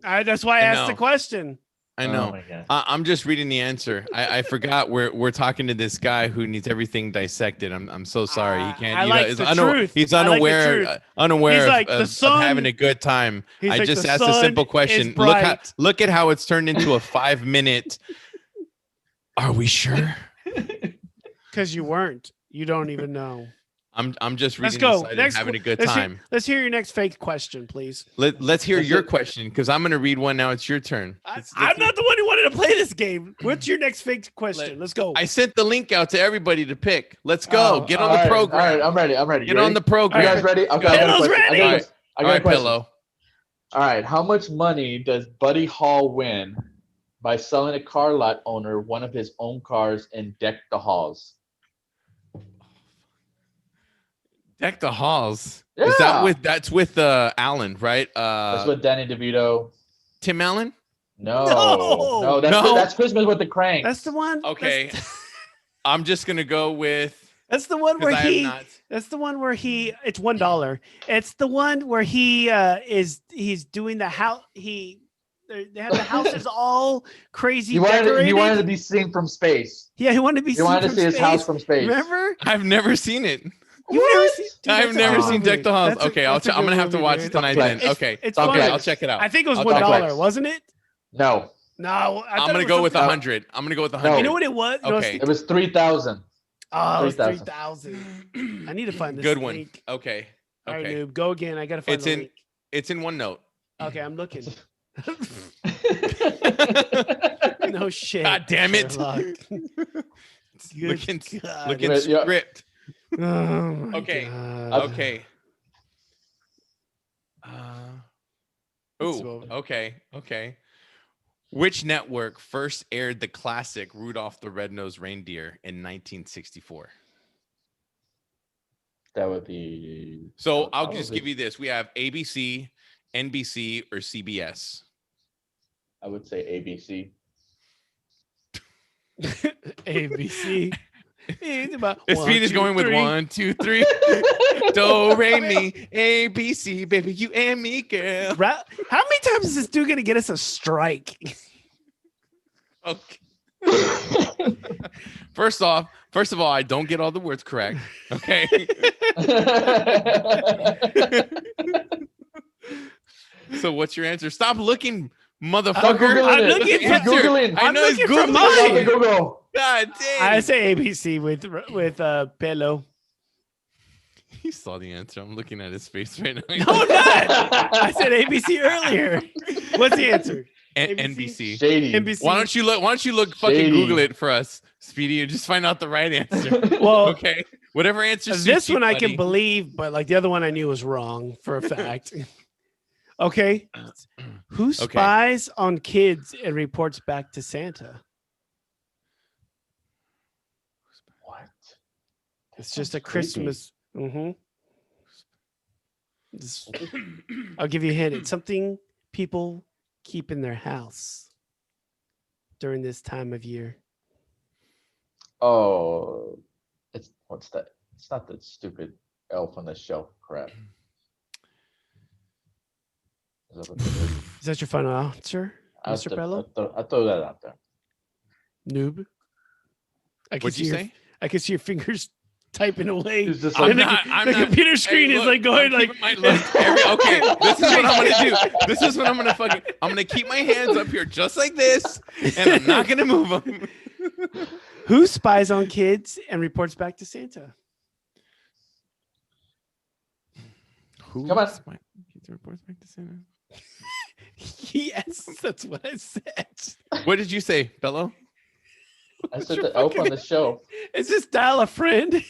[SPEAKER 1] that's why I asked the question.
[SPEAKER 2] I know.
[SPEAKER 3] Oh my God.
[SPEAKER 2] I'm just reading the answer. I forgot we're talking to this guy who needs everything dissected. I'm so sorry. He can't.
[SPEAKER 1] I like
[SPEAKER 2] he's
[SPEAKER 1] the
[SPEAKER 2] unaware.
[SPEAKER 1] truth.
[SPEAKER 2] He's
[SPEAKER 1] I like the
[SPEAKER 2] unaware.
[SPEAKER 1] truth.
[SPEAKER 2] Unaware
[SPEAKER 1] He's like,
[SPEAKER 2] of,
[SPEAKER 1] the
[SPEAKER 2] of
[SPEAKER 1] sun-
[SPEAKER 2] having a good time.
[SPEAKER 1] He's
[SPEAKER 2] I
[SPEAKER 1] like,
[SPEAKER 2] just
[SPEAKER 1] the
[SPEAKER 2] asked a
[SPEAKER 1] sun
[SPEAKER 2] simple
[SPEAKER 1] is
[SPEAKER 2] question.
[SPEAKER 1] bright.
[SPEAKER 2] Look at how it's turned into a 5-minute. Are we sure?
[SPEAKER 1] Because you weren't. You don't even know.
[SPEAKER 2] I'm just
[SPEAKER 1] Let's
[SPEAKER 2] reading
[SPEAKER 1] go.
[SPEAKER 2] the site and
[SPEAKER 1] Next,
[SPEAKER 2] having a good
[SPEAKER 1] let's
[SPEAKER 2] time.
[SPEAKER 1] let's hear your next fake question, please.
[SPEAKER 2] Let's hear your question because I'm going to read one now. It's your turn.
[SPEAKER 1] I'm not the one who wanted to play this game. What's your next fake question? Let's go.
[SPEAKER 2] I sent the link out to everybody to pick. Let's go. Get on the program.
[SPEAKER 3] All right, I'm ready.
[SPEAKER 2] Get on the program.
[SPEAKER 3] You guys ready? Okay,
[SPEAKER 1] Pillow's ready.
[SPEAKER 3] I got
[SPEAKER 2] All
[SPEAKER 3] a
[SPEAKER 2] right,
[SPEAKER 3] question.
[SPEAKER 2] Pillow.
[SPEAKER 3] All right, how much money does Buddy Hall win by selling a car lot owner one of his own cars in Deck the Halls?
[SPEAKER 2] Deck the Halls.
[SPEAKER 3] Yeah.
[SPEAKER 2] Is that's with Allen, right?
[SPEAKER 3] That's with Danny DeVito.
[SPEAKER 2] Tim Allen?
[SPEAKER 3] No, that's Christmas with the Cranks.
[SPEAKER 1] That's the one.
[SPEAKER 2] Okay. I'm just gonna go with
[SPEAKER 1] That's the one where
[SPEAKER 2] because I have
[SPEAKER 1] he.
[SPEAKER 2] not.
[SPEAKER 1] That's the one where he. It's $1. It's the one where he's doing the house. They have the houses all crazy decorated.
[SPEAKER 3] He wanted to be seen from space.
[SPEAKER 1] Yeah, he wanted to be.
[SPEAKER 3] He wanted to
[SPEAKER 1] from
[SPEAKER 3] see his
[SPEAKER 1] space.
[SPEAKER 3] house from space.
[SPEAKER 1] Remember?
[SPEAKER 2] I've never seen it.
[SPEAKER 1] You've never seen. Dude,
[SPEAKER 2] I've
[SPEAKER 1] that's a
[SPEAKER 2] never
[SPEAKER 1] good
[SPEAKER 2] seen
[SPEAKER 1] movie.
[SPEAKER 2] Deck the Halls.
[SPEAKER 1] That's a-
[SPEAKER 2] Okay,
[SPEAKER 1] that's a
[SPEAKER 2] I'm
[SPEAKER 1] good
[SPEAKER 2] gonna have to
[SPEAKER 1] movie,
[SPEAKER 2] watch
[SPEAKER 1] dude.
[SPEAKER 2] it tonight
[SPEAKER 3] It's-
[SPEAKER 2] then. Okay.
[SPEAKER 1] It's
[SPEAKER 3] Don't
[SPEAKER 1] fun.
[SPEAKER 3] flex.
[SPEAKER 2] I'll check it out.
[SPEAKER 1] I think it was
[SPEAKER 2] I'll
[SPEAKER 1] $1, wasn't it?
[SPEAKER 3] No,
[SPEAKER 1] No, I thought
[SPEAKER 2] I'm
[SPEAKER 1] it
[SPEAKER 2] gonna
[SPEAKER 1] was
[SPEAKER 2] go with
[SPEAKER 1] something-
[SPEAKER 2] 100. I'm gonna go with
[SPEAKER 3] No.
[SPEAKER 2] 100.
[SPEAKER 1] You know what it was? You know,
[SPEAKER 2] Okay.
[SPEAKER 3] it was 3,000.
[SPEAKER 1] Oh, it was
[SPEAKER 3] 3,000.
[SPEAKER 1] 3,000. I need to find this
[SPEAKER 2] Good one.
[SPEAKER 1] link.
[SPEAKER 2] Okay.
[SPEAKER 1] All right,
[SPEAKER 2] Okay.
[SPEAKER 1] noob, go again. I gotta find
[SPEAKER 2] It's
[SPEAKER 1] the
[SPEAKER 2] in
[SPEAKER 1] link.
[SPEAKER 2] it's in OneNote.
[SPEAKER 1] Okay, I'm looking. No shit.
[SPEAKER 2] God damn it.
[SPEAKER 1] Sherlock.
[SPEAKER 2] Look in
[SPEAKER 1] God.
[SPEAKER 3] Yeah.
[SPEAKER 2] script.
[SPEAKER 1] Oh my
[SPEAKER 2] Okay.
[SPEAKER 1] God.
[SPEAKER 2] Okay.
[SPEAKER 1] So-
[SPEAKER 2] Okay. Which network first aired the classic Rudolph the Red-Nosed Reindeer in 1964?
[SPEAKER 3] That would be.
[SPEAKER 2] So I'll just
[SPEAKER 3] probably-
[SPEAKER 2] give you this. We have ABC, NBC, or CBS.
[SPEAKER 3] I would say ABC.
[SPEAKER 1] ABC. It's about
[SPEAKER 2] Speed is going with 1, 2, 3. Do, re, mi, ABC, baby, you and me, girl.
[SPEAKER 1] How many times is this dude gonna get us a strike?
[SPEAKER 2] Okay. First of all, I don't get all the words correct. Okay. So what's your answer? Stop looking, motherfucker.
[SPEAKER 1] I'm looking
[SPEAKER 3] He's
[SPEAKER 1] for-
[SPEAKER 3] Googling.
[SPEAKER 2] I
[SPEAKER 1] I'm
[SPEAKER 2] know he's
[SPEAKER 1] looking for
[SPEAKER 2] Googling.
[SPEAKER 1] mine.
[SPEAKER 3] On Google.
[SPEAKER 2] God dang.
[SPEAKER 1] I say ABC with Pelo.
[SPEAKER 2] He saw the answer. I'm looking at his face right now.
[SPEAKER 1] No, I'm not. I said ABC earlier. What's the answer?
[SPEAKER 2] NBC.
[SPEAKER 3] Shady.
[SPEAKER 1] NBC.
[SPEAKER 2] Why don't you look fucking
[SPEAKER 3] Shady.
[SPEAKER 2] Google it for us, Speedy, and just find out the right answer.
[SPEAKER 1] Well,
[SPEAKER 2] Okay. Whatever answer suits
[SPEAKER 1] this
[SPEAKER 2] you,
[SPEAKER 1] one I
[SPEAKER 2] buddy.
[SPEAKER 1] can believe, but like the other one I knew was wrong for a fact. Okay. Who spies on kids and reports back to Santa?
[SPEAKER 3] What?
[SPEAKER 1] It's just a
[SPEAKER 3] sounds creepy.
[SPEAKER 1] Christmas. Mm-hmm. I'll give you a hint. It's something people keep in their house during this time of year.
[SPEAKER 3] Oh, what's that? It's not that stupid elf on the shelf crap. Is that what it is?
[SPEAKER 1] Is that your final answer,
[SPEAKER 3] I
[SPEAKER 1] Mr. Bello?
[SPEAKER 3] throw that out there.
[SPEAKER 1] Noob. I can
[SPEAKER 2] What'd
[SPEAKER 1] see
[SPEAKER 2] you
[SPEAKER 1] your,
[SPEAKER 2] say?
[SPEAKER 1] I can see your fingers typing away.
[SPEAKER 3] He's just
[SPEAKER 1] And
[SPEAKER 3] like,
[SPEAKER 1] the computer screen is like going like.
[SPEAKER 2] Okay, this is what I'm gonna do. This is what I'm gonna keep my hands up here just like this, and I'm not gonna move them.
[SPEAKER 1] Who spies on kids and reports back to Santa?
[SPEAKER 2] Who
[SPEAKER 3] Come on.
[SPEAKER 2] reports back to Santa?
[SPEAKER 1] Yes, that's what I said.
[SPEAKER 2] What did you say, Bello?
[SPEAKER 3] I said the elf on the shelf.
[SPEAKER 1] Is this dial a friend?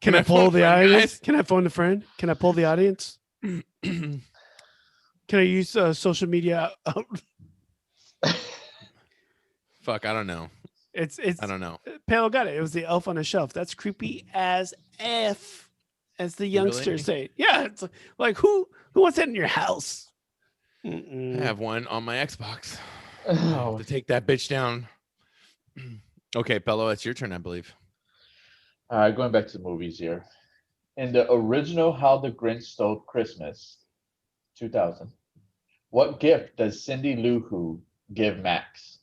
[SPEAKER 1] Can I pull the audience? Can I phone the friend? Can I pull the audience? Can I use social media?
[SPEAKER 2] Fuck, I don't know.
[SPEAKER 1] It's
[SPEAKER 2] I don't know.
[SPEAKER 1] Pale got it. It was the elf on the shelf. That's creepy as F, as the youngsters say. Yeah, it's like who wants that in your house?
[SPEAKER 2] I
[SPEAKER 1] Mm-mm.
[SPEAKER 2] have one on my Xbox.
[SPEAKER 3] Oh,
[SPEAKER 2] To take that bitch down. Okay, Bello, it's your turn, I believe.
[SPEAKER 3] going back to the movies here. In the original How the Grinch Stole Christmas, 2000, what gift does Cindy Lou Who give Max?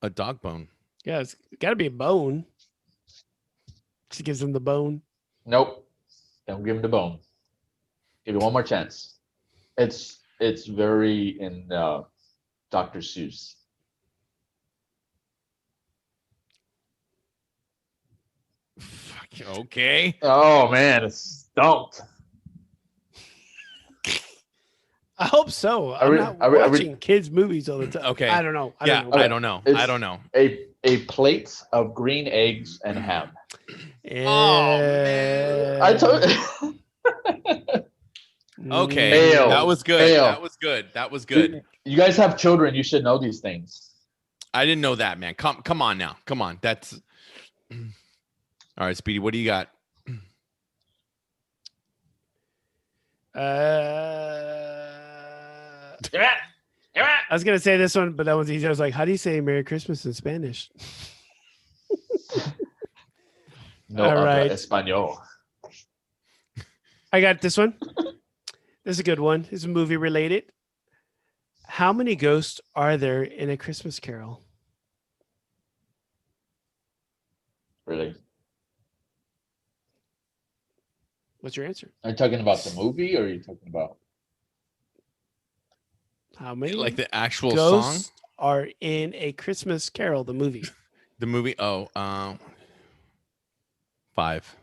[SPEAKER 2] A dog bone.
[SPEAKER 1] Yeah, it's got to be a bone. She gives him the bone.
[SPEAKER 3] Nope. Don't give him the bone. Give you one more chance. It's very in Dr. Seuss.
[SPEAKER 2] Fuck, okay.
[SPEAKER 3] Oh man, it's stumped.
[SPEAKER 1] I hope so. I'm
[SPEAKER 3] we-
[SPEAKER 1] not
[SPEAKER 3] are we-
[SPEAKER 1] watching kids' movies all the time.
[SPEAKER 2] Okay.
[SPEAKER 1] I don't know. I
[SPEAKER 2] Yeah,
[SPEAKER 1] don't know.
[SPEAKER 2] I don't know.
[SPEAKER 3] It's-
[SPEAKER 2] I don't know.
[SPEAKER 3] A plate of green eggs and ham.
[SPEAKER 2] Oh, man.
[SPEAKER 3] I told
[SPEAKER 2] Okay.
[SPEAKER 3] Fail.
[SPEAKER 2] That was good.
[SPEAKER 3] Fail.
[SPEAKER 2] That was good. That was good.
[SPEAKER 3] you guys have children, you should know these things.
[SPEAKER 2] I didn't know that, man. Come on now. Come on. That's all right, Speedy. What do you got?
[SPEAKER 1] I was gonna say this one, but that was easy. I was like, "How do you say Merry Christmas in Spanish?"
[SPEAKER 3] No
[SPEAKER 1] All
[SPEAKER 3] habla
[SPEAKER 1] right.
[SPEAKER 3] español.
[SPEAKER 1] I got this one. This is a good one. It's movie related. How many ghosts are there in A Christmas Carol?
[SPEAKER 3] Really?
[SPEAKER 1] What's your answer?
[SPEAKER 3] Are you talking about the movie or are you talking about
[SPEAKER 1] How many
[SPEAKER 2] Like the actual
[SPEAKER 1] ghosts
[SPEAKER 2] song?
[SPEAKER 1] are in A Christmas Carol, the movie?
[SPEAKER 2] The movie? Oh, 5.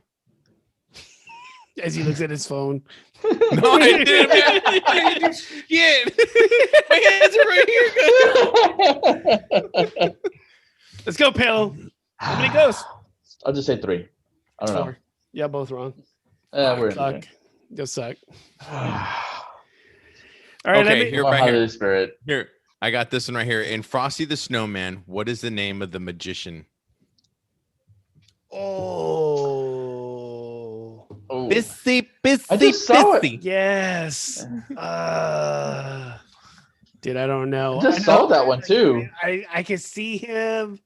[SPEAKER 1] As he looks at his phone.
[SPEAKER 2] No, I didn't, man. I didn't do shit. My hands are right here.
[SPEAKER 1] Let's go, Pale. How many ghosts?
[SPEAKER 3] I'll just say 3. I don't know.
[SPEAKER 1] 4. Yeah, both wrong.
[SPEAKER 3] We're in
[SPEAKER 1] Suck. You'll suck.
[SPEAKER 3] there.
[SPEAKER 1] All right,
[SPEAKER 2] Okay, here, right here.
[SPEAKER 3] Holy Spirit.
[SPEAKER 2] Here, I got this one right here. In Frosty the Snowman, what is the name of the magician?
[SPEAKER 1] Oh.
[SPEAKER 3] Oh.
[SPEAKER 2] Pissy,
[SPEAKER 3] I just saw it.
[SPEAKER 2] pissy.
[SPEAKER 1] Yes. Dude, I don't know.
[SPEAKER 3] I just saw that one too.
[SPEAKER 1] I can see him.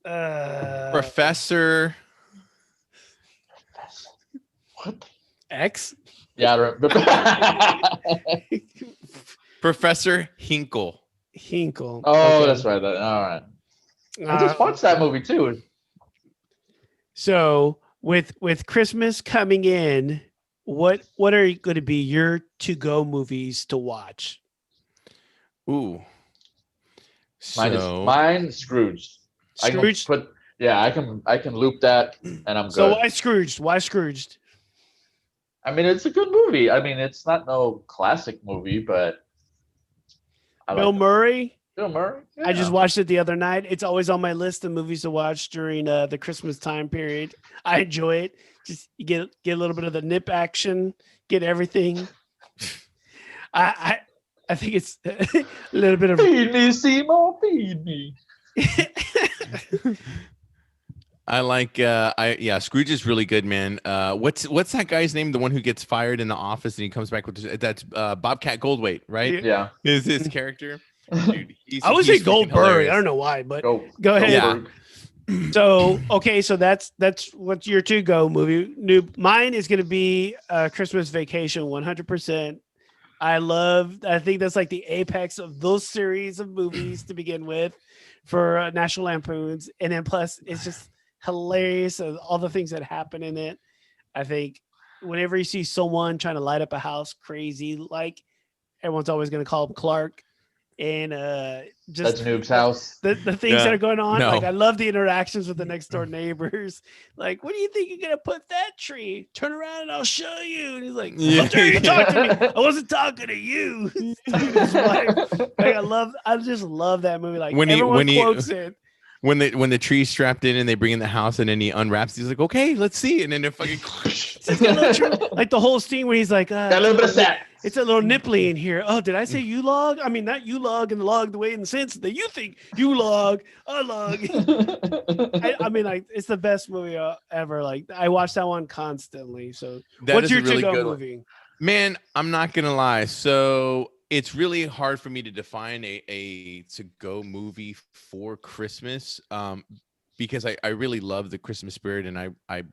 [SPEAKER 2] Professor.
[SPEAKER 3] What?
[SPEAKER 1] X?
[SPEAKER 3] Yeah, I remember.
[SPEAKER 2] Professor Hinkle.
[SPEAKER 1] Hinkle.
[SPEAKER 3] Oh,
[SPEAKER 1] Okay.
[SPEAKER 3] that's right. All right. I just watched that movie too.
[SPEAKER 1] So with Christmas coming in, what are going to be your to-go movies to watch?
[SPEAKER 2] Ooh.
[SPEAKER 3] Mine Scrooge.
[SPEAKER 1] Scrooge.
[SPEAKER 3] I can loop that and I'm good.
[SPEAKER 1] So why Scrooged? Why Scrooged?
[SPEAKER 3] I mean, it's a good movie. I mean, it's not no classic movie, but
[SPEAKER 1] Bill Murray.
[SPEAKER 3] Bill Murray.
[SPEAKER 1] I just watched it the other night. It's always on my list of movies to watch during the Christmas time period. I enjoy it. Just you get a little bit of the nip action, get everything. I think it's a little bit of
[SPEAKER 3] Feed me, Seymour, feed me.
[SPEAKER 2] I like Scrooge is really good, man. What's that guy's name? The one who gets fired in the office and he comes back with that's Bobcat Goldthwait, right?
[SPEAKER 3] Yeah.
[SPEAKER 2] Is his character? Dude,
[SPEAKER 1] I would say
[SPEAKER 2] he's freaking
[SPEAKER 1] Goldberg.
[SPEAKER 2] hilarious.
[SPEAKER 1] I don't know why, but
[SPEAKER 3] Go
[SPEAKER 1] ahead.
[SPEAKER 2] Yeah.
[SPEAKER 1] So okay, so that's what's your to-go movie. Mine is going to be Christmas Vacation, 100%. I think that's like the apex of those series of movies to begin with for National Lampoons, and then plus it's just hilarious all the things that happen in it. I think whenever you see someone trying to light up a house crazy, like everyone's always going to call him Clark, and just
[SPEAKER 3] That's Noob's house.
[SPEAKER 1] the things that are going on.
[SPEAKER 2] No.
[SPEAKER 1] Like I love the interactions with the next door neighbors. Like, what do you think you're gonna put that tree? Turn around and I'll show you. And he's like, how dare you talk to me? I wasn't talking to you. I just love that movie. Like everyone quotes it.
[SPEAKER 2] When the tree's strapped in and they bring in the house and then he unwraps, he's like, okay, let's see. And then it fucking
[SPEAKER 1] Like the whole scene where he's like,
[SPEAKER 3] Got a little bit of sex.
[SPEAKER 1] it's a little nipply in here. Oh, did I say you log? I mean, not you log and log the way in the sense that you think you log, I log. I mean, like it's the best movie ever. Like I watch that one constantly. So what's your
[SPEAKER 2] really
[SPEAKER 1] to-go movie?
[SPEAKER 2] Man, I'm not gonna lie. So it's really hard for me to define a to-go movie for Christmas. Because I really love the Christmas spirit and I like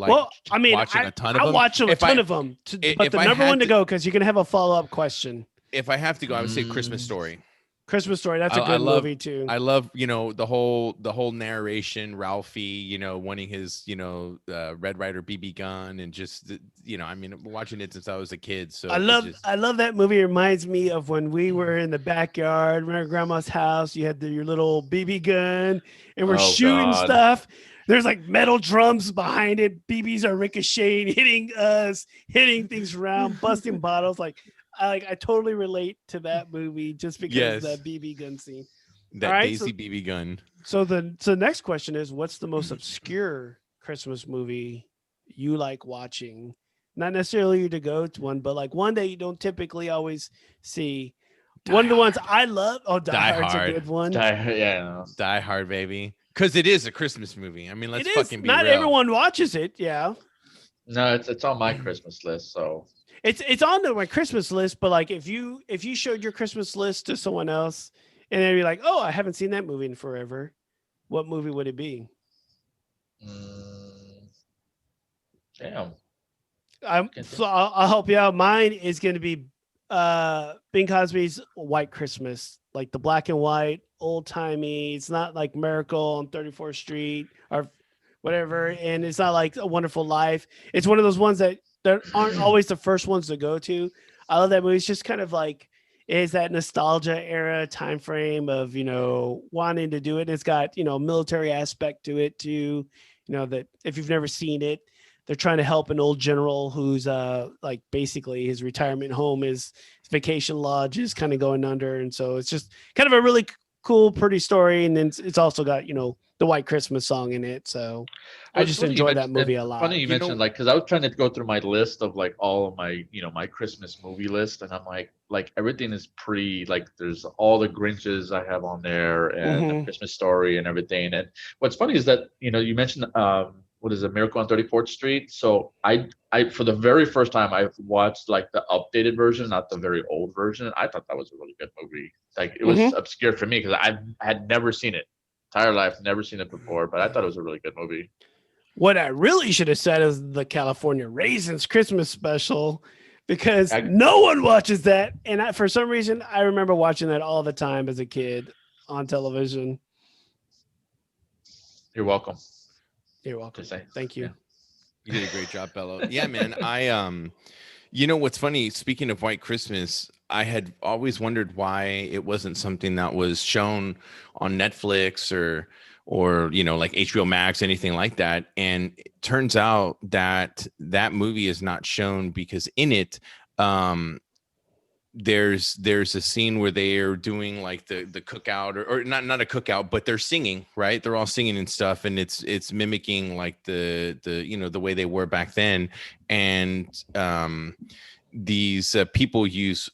[SPEAKER 2] watching a ton of them.
[SPEAKER 1] I watch a ton of them. But the number one to go, because you're gonna have a follow-up question.
[SPEAKER 2] If I have to go, I would say Christmas Story.
[SPEAKER 1] Christmas Story, that's a good movie too.
[SPEAKER 2] I love, the whole narration, Ralphie, wanting his, Red Ryder BB gun and just, I mean, watching it since I was a kid. So
[SPEAKER 1] I love that movie. It reminds me of when we were in the backyard, remember grandma's house, you had your little BB gun and we're shooting stuff. There's like metal drums behind it. BBs are ricocheting, hitting us, hitting things around, busting bottles. Like I totally relate to that movie just because of that BB gun scene.
[SPEAKER 2] That Daisy BB gun.
[SPEAKER 1] So the next question is, what's the most obscure Christmas movie you like watching? Not necessarily your to-go one, but like one that you don't typically always see. One of the ones I love. Oh, Die Hard's a good one.
[SPEAKER 2] Die Hard, baby. Because it is a Christmas movie. I mean, let's fucking be real.
[SPEAKER 1] Not everyone watches it. Yeah.
[SPEAKER 3] No, it's on my Christmas list. So
[SPEAKER 1] it's on my Christmas list. But like, if you showed your Christmas list to someone else, and they'd be like, "Oh, I haven't seen that movie in forever," what movie would it be?
[SPEAKER 3] Damn.
[SPEAKER 1] So I'll help you out. Mine is going to be Bing Cosby's White Christmas, like the black and white, old timey. It's not like Miracle on 34th Street or whatever, and it's not like A Wonderful Life. It's one of those ones that aren't always the first ones to go to. I love that movie. It's just kind of like is that nostalgia era time frame of wanting to do it. It's got military aspect to it too. That if you've never seen it. they're trying to help an old general who's like basically his retirement home, his vacation lodge is kind of going under, and so it's just kind of a really cool, pretty story. And then it's also got the White Christmas song in it, so I just enjoy that movie a lot.
[SPEAKER 3] Funny you mentioned like, because I was trying to go through my list of like all of my my Christmas movie list, and I'm like everything is pretty, like there's all the Grinches I have on there and the Christmas Story and everything. And what's funny is that you mentioned what is it, Miracle on 34th Street. So I for the very first time I've watched like the updated version, not the very old version. I thought that was a really good movie. Like it was obscure for me because I had never seen it. Entire life, never seen it before, but I thought it was a really good movie.
[SPEAKER 1] What I really should have said is the California Raisins Christmas special, because no one watches that. And for some reason, I remember watching that all the time as a kid on television.
[SPEAKER 3] You're welcome.
[SPEAKER 1] You're welcome. Thank you.
[SPEAKER 3] Yeah.
[SPEAKER 2] You did a great job, Bello. Yeah, man. What's funny, speaking of White Christmas, I had always wondered why it wasn't something that was shown on Netflix or like HBO Max, anything like that. And it turns out that movie is not shown because in it, there's a scene where they are doing like the cookout or not a cookout, but they're singing, right? They're all singing and stuff, and it's mimicking like the the way they were back then. And these people use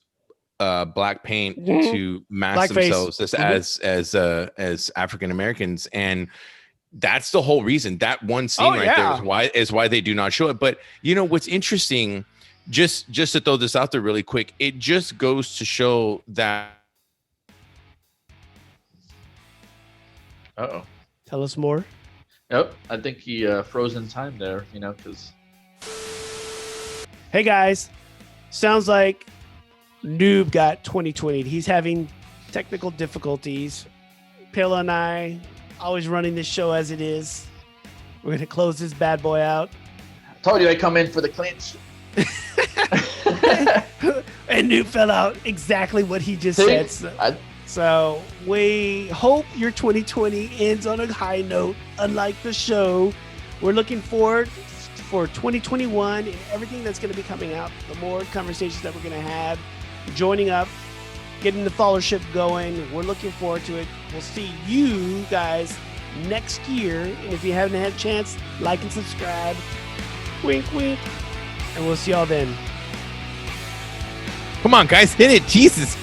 [SPEAKER 2] black paint to mask themselves as African Americans, and that's the whole reason. That one scene there is why they do not show it. But what's interesting, just to throw this out there really quick, it just goes to show that.
[SPEAKER 1] Tell us more.
[SPEAKER 3] Yep, I think he froze in time there, because.
[SPEAKER 1] Hey guys, sounds like Noob got 2020. He's having technical difficulties. Pela and I always running this show as it is. We're going to close this bad boy out.
[SPEAKER 3] Told you I come in for the clinch.
[SPEAKER 1] And Noob fell out exactly what he just said. So we hope your 2020 ends on a high note, unlike the show. We're looking forward for 2021 and everything that's going to be coming out, the more conversations that we're going to have, joining up, getting the followership going. We're looking forward to it. We'll see you guys next year. And if you haven't had a chance, like and subscribe. Wink, wink. And we'll see y'all then.
[SPEAKER 2] Come on, guys, hit it. Jesus.